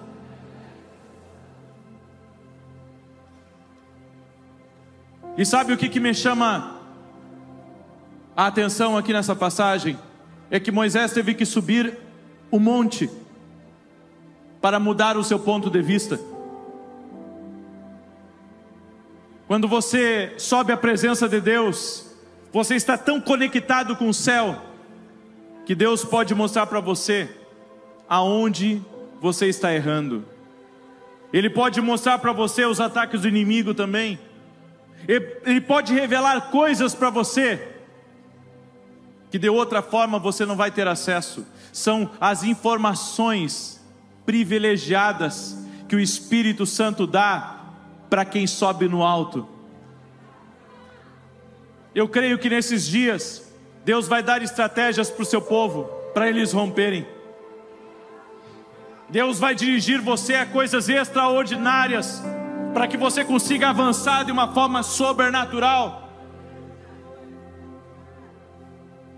B: E sabe o que me chama a atenção aqui nessa passagem? É que Moisés teve que subir o monte para mudar o seu ponto de vista. Quando você sobe à presença de Deus, você está tão conectado com o céu, que Deus pode mostrar para você aonde você está errando. Ele pode mostrar para você os ataques do inimigo também. Ele pode revelar coisas para você que de outra forma você não vai ter acesso. São as informações privilegiadas que o Espírito Santo dá para quem sobe no alto. Eu creio que nesses dias Deus vai dar estratégias para o seu povo, para eles romperem. Deus vai dirigir você a coisas extraordinárias, para que você consiga avançar de uma forma sobrenatural.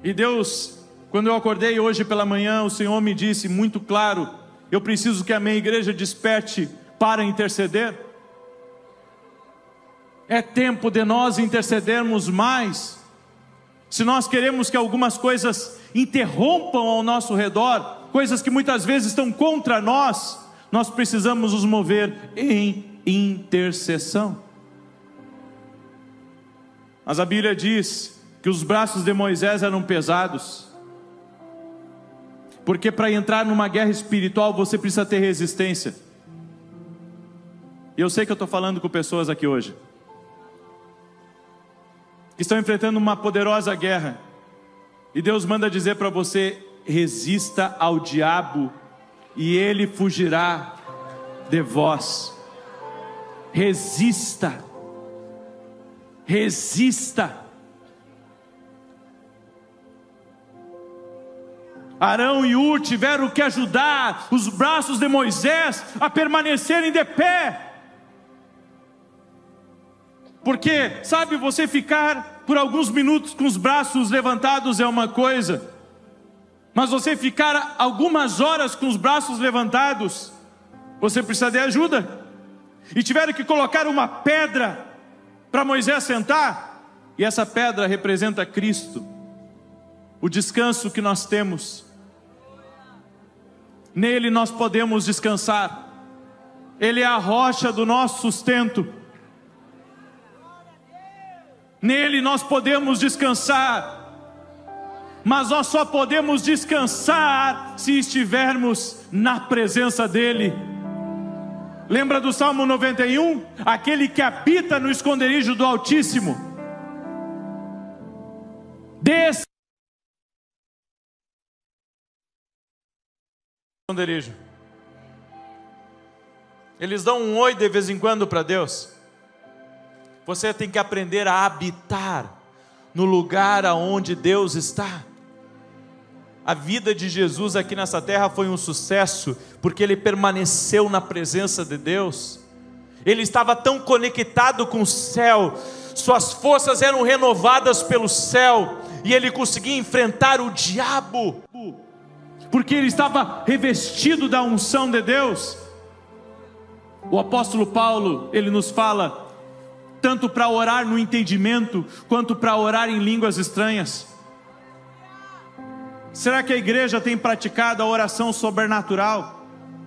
B: E Deus, quando eu acordei hoje pela manhã, o Senhor me disse muito claro: eu preciso que a minha igreja desperte para interceder. É tempo de nós intercedermos mais. Se nós queremos que algumas coisas interrompam ao nosso redor, coisas que muitas vezes estão contra nós, nós precisamos nos mover em intercessão. Mas a Bíblia diz que os braços de Moisés eram pesados, porque para entrar numa guerra espiritual você precisa ter resistência. E eu sei que eu estou falando com pessoas aqui hoje que estão enfrentando uma poderosa guerra, e Deus manda dizer para você: resista ao diabo e ele fugirá de vós. Resista, resista. Arão e Hur tiveram que ajudar os braços de Moisés a permanecerem de pé. Porque, sabe, você ficar por alguns minutos com os braços levantados é uma coisa, mas você ficar algumas horas com os braços levantados, você precisa de ajuda. E tiveram que colocar uma pedra para Moisés sentar, e essa pedra representa Cristo, o descanso que nós temos. Nele nós podemos descansar. Ele é a rocha do nosso sustento. Nele nós podemos descansar, mas nós só podemos descansar se estivermos na presença dEle. Lembra do Salmo 91? Aquele que habita no esconderijo do Altíssimo, desse esconderijo. Eles dão um oi de vez em quando para Deus. Você tem que aprender a habitar no lugar aonde Deus está. A vida de Jesus aqui nessa terra foi um sucesso, porque Ele permaneceu na presença de Deus. Ele estava tão conectado com o céu, suas forças eram renovadas pelo céu, e Ele conseguia enfrentar o diabo, porque Ele estava revestido da unção de Deus. O apóstolo Paulo, ele nos fala, tanto para orar no entendimento, quanto para orar em línguas estranhas. Será que a igreja tem praticado a oração sobrenatural?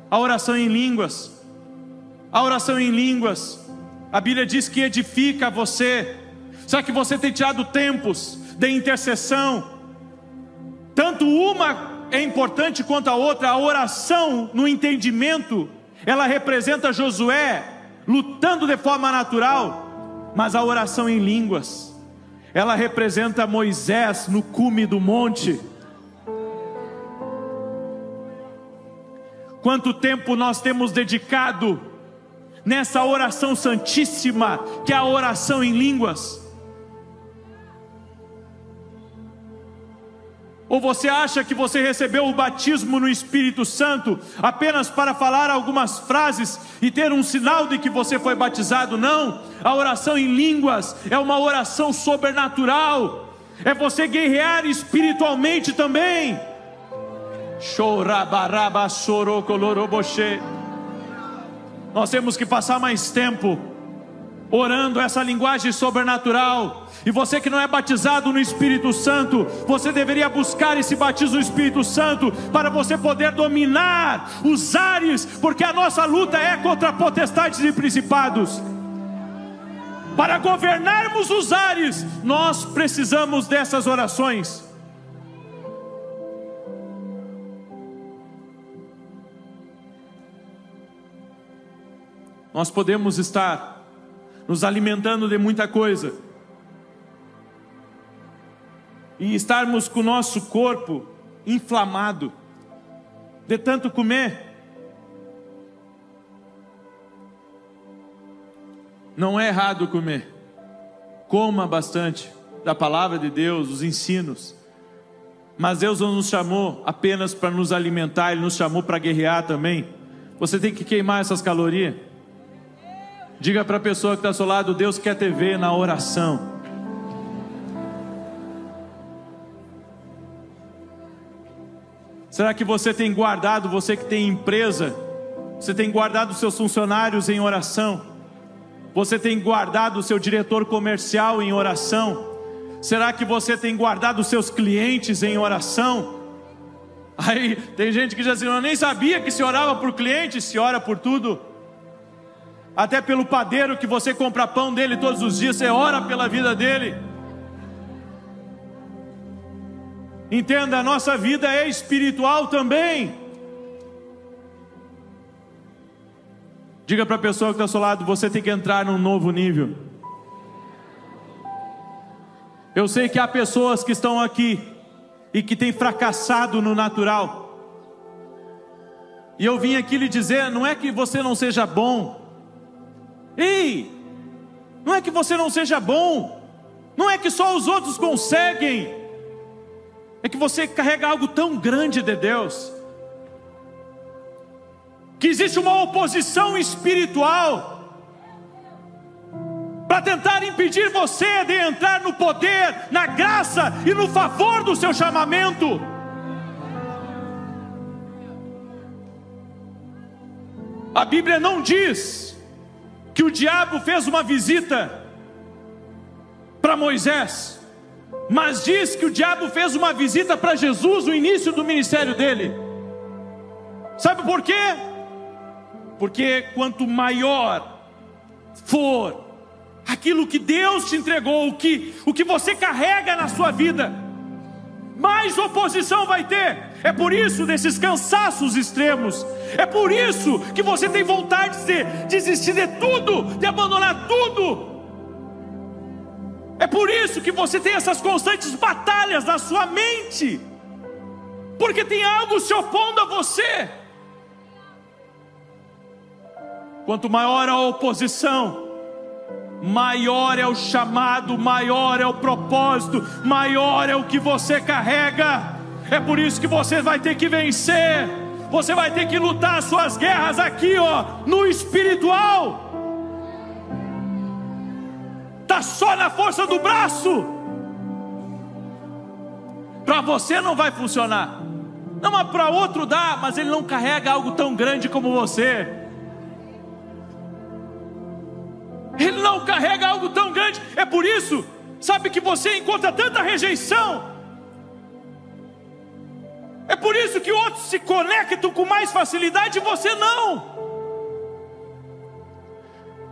B: A oração em línguas? A oração em línguas, a Bíblia diz que edifica você. Será que você tem tirado tempos de intercessão? Tanto uma é importante quanto a outra. A oração no entendimento, ela representa Josué lutando de forma natural, mas a oração em línguas, ela representa Moisés no cume do monte. Quanto tempo nós temos dedicado nessa oração santíssima, que é a oração em línguas? Ou você acha que você recebeu o batismo no Espírito Santo apenas para falar algumas frases e ter um sinal de que você foi batizado? Não, a oração em línguas é uma oração sobrenatural, é você guerrear espiritualmente também. Nós temos que passar mais tempo orando essa linguagem sobrenatural. E você que não é batizado no Espírito Santo, você deveria buscar esse batismo no Espírito Santo para você poder dominar os ares, porque a nossa luta é contra potestades e principados. Para governarmos os ares, nós precisamos dessas orações. Nós podemos estar nos alimentando de muita coisa e estarmos com o nosso corpo inflamado de tanto comer. Não é errado comer, coma bastante da palavra de Deus, os ensinos, mas Deus não nos chamou apenas para nos alimentar, Ele nos chamou para guerrear também. Você tem que queimar essas calorias. Diga para a pessoa que está ao seu lado: Deus quer te ver na oração. Será que você tem guardado, você que tem empresa, você tem guardado os seus funcionários em oração? Você tem guardado o seu diretor comercial em oração? Será que você tem guardado os seus clientes em oração? Aí tem gente que diz assim: eu nem sabia que se orava por cliente. Se ora por tudo. Até pelo padeiro que você compra pão dele todos os dias, você ora pela vida dele. Entenda, a nossa vida é espiritual também. Diga para a pessoa que está ao seu lado: você tem que entrar num novo nível. Eu sei que há pessoas que estão aqui e que têm fracassado no natural. E eu vim aqui lhe dizer: não é que você não seja bom. Ei, não é que você não seja bom, não é que só os outros conseguem, é que você carrega algo tão grande de Deus, que existe uma oposição espiritual para tentar impedir você de entrar no poder, na graça e no favor do seu chamamento. A Bíblia não diz que o diabo fez uma visita para Moisés, mas diz que o diabo fez uma visita para Jesus no início do ministério dele. Sabe por quê? Porque quanto maior for aquilo que Deus te entregou, o que você carrega na sua vida, mais oposição vai ter. É por isso desses cansaços extremos. É por isso que você tem vontade de desistir de tudo, de abandonar tudo. É por isso que você tem essas constantes batalhas na sua mente, porque tem algo se opondo a você. Quanto maior a oposição, maior é o chamado, maior é o propósito, maior é o que você carrega. É por isso que você vai ter que vencer. Você vai ter que lutar as suas guerras aqui, ó, no espiritual. Tá só na força do braço. Para você não vai funcionar. Não, mas para outro dá, mas ele não carrega algo tão grande como você. Ele não carrega algo tão grande. É por isso, sabe, que você encontra tanta rejeição. por isso que outros se conectam com mais facilidade e você não.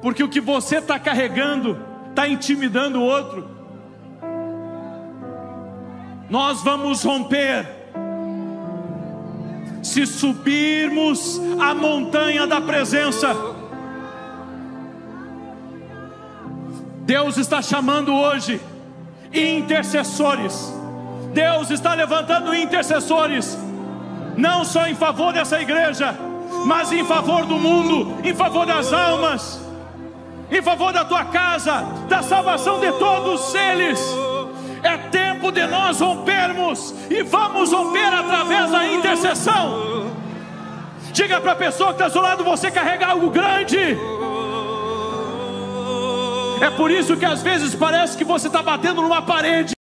B: Porque o que você está carregando está intimidando o outro. Nós vamos romper se subirmos a montanha da presença. Deus está chamando hoje intercessores. Deus está levantando intercessores, não só em favor dessa igreja, mas em favor do mundo, em favor das almas, em favor da tua casa, da salvação de todos eles. É tempo de nós rompermos, e vamos romper através da intercessão. Diga para a pessoa que está ao seu lado: você carrega algo grande. É por isso que às vezes parece que você está batendo numa parede.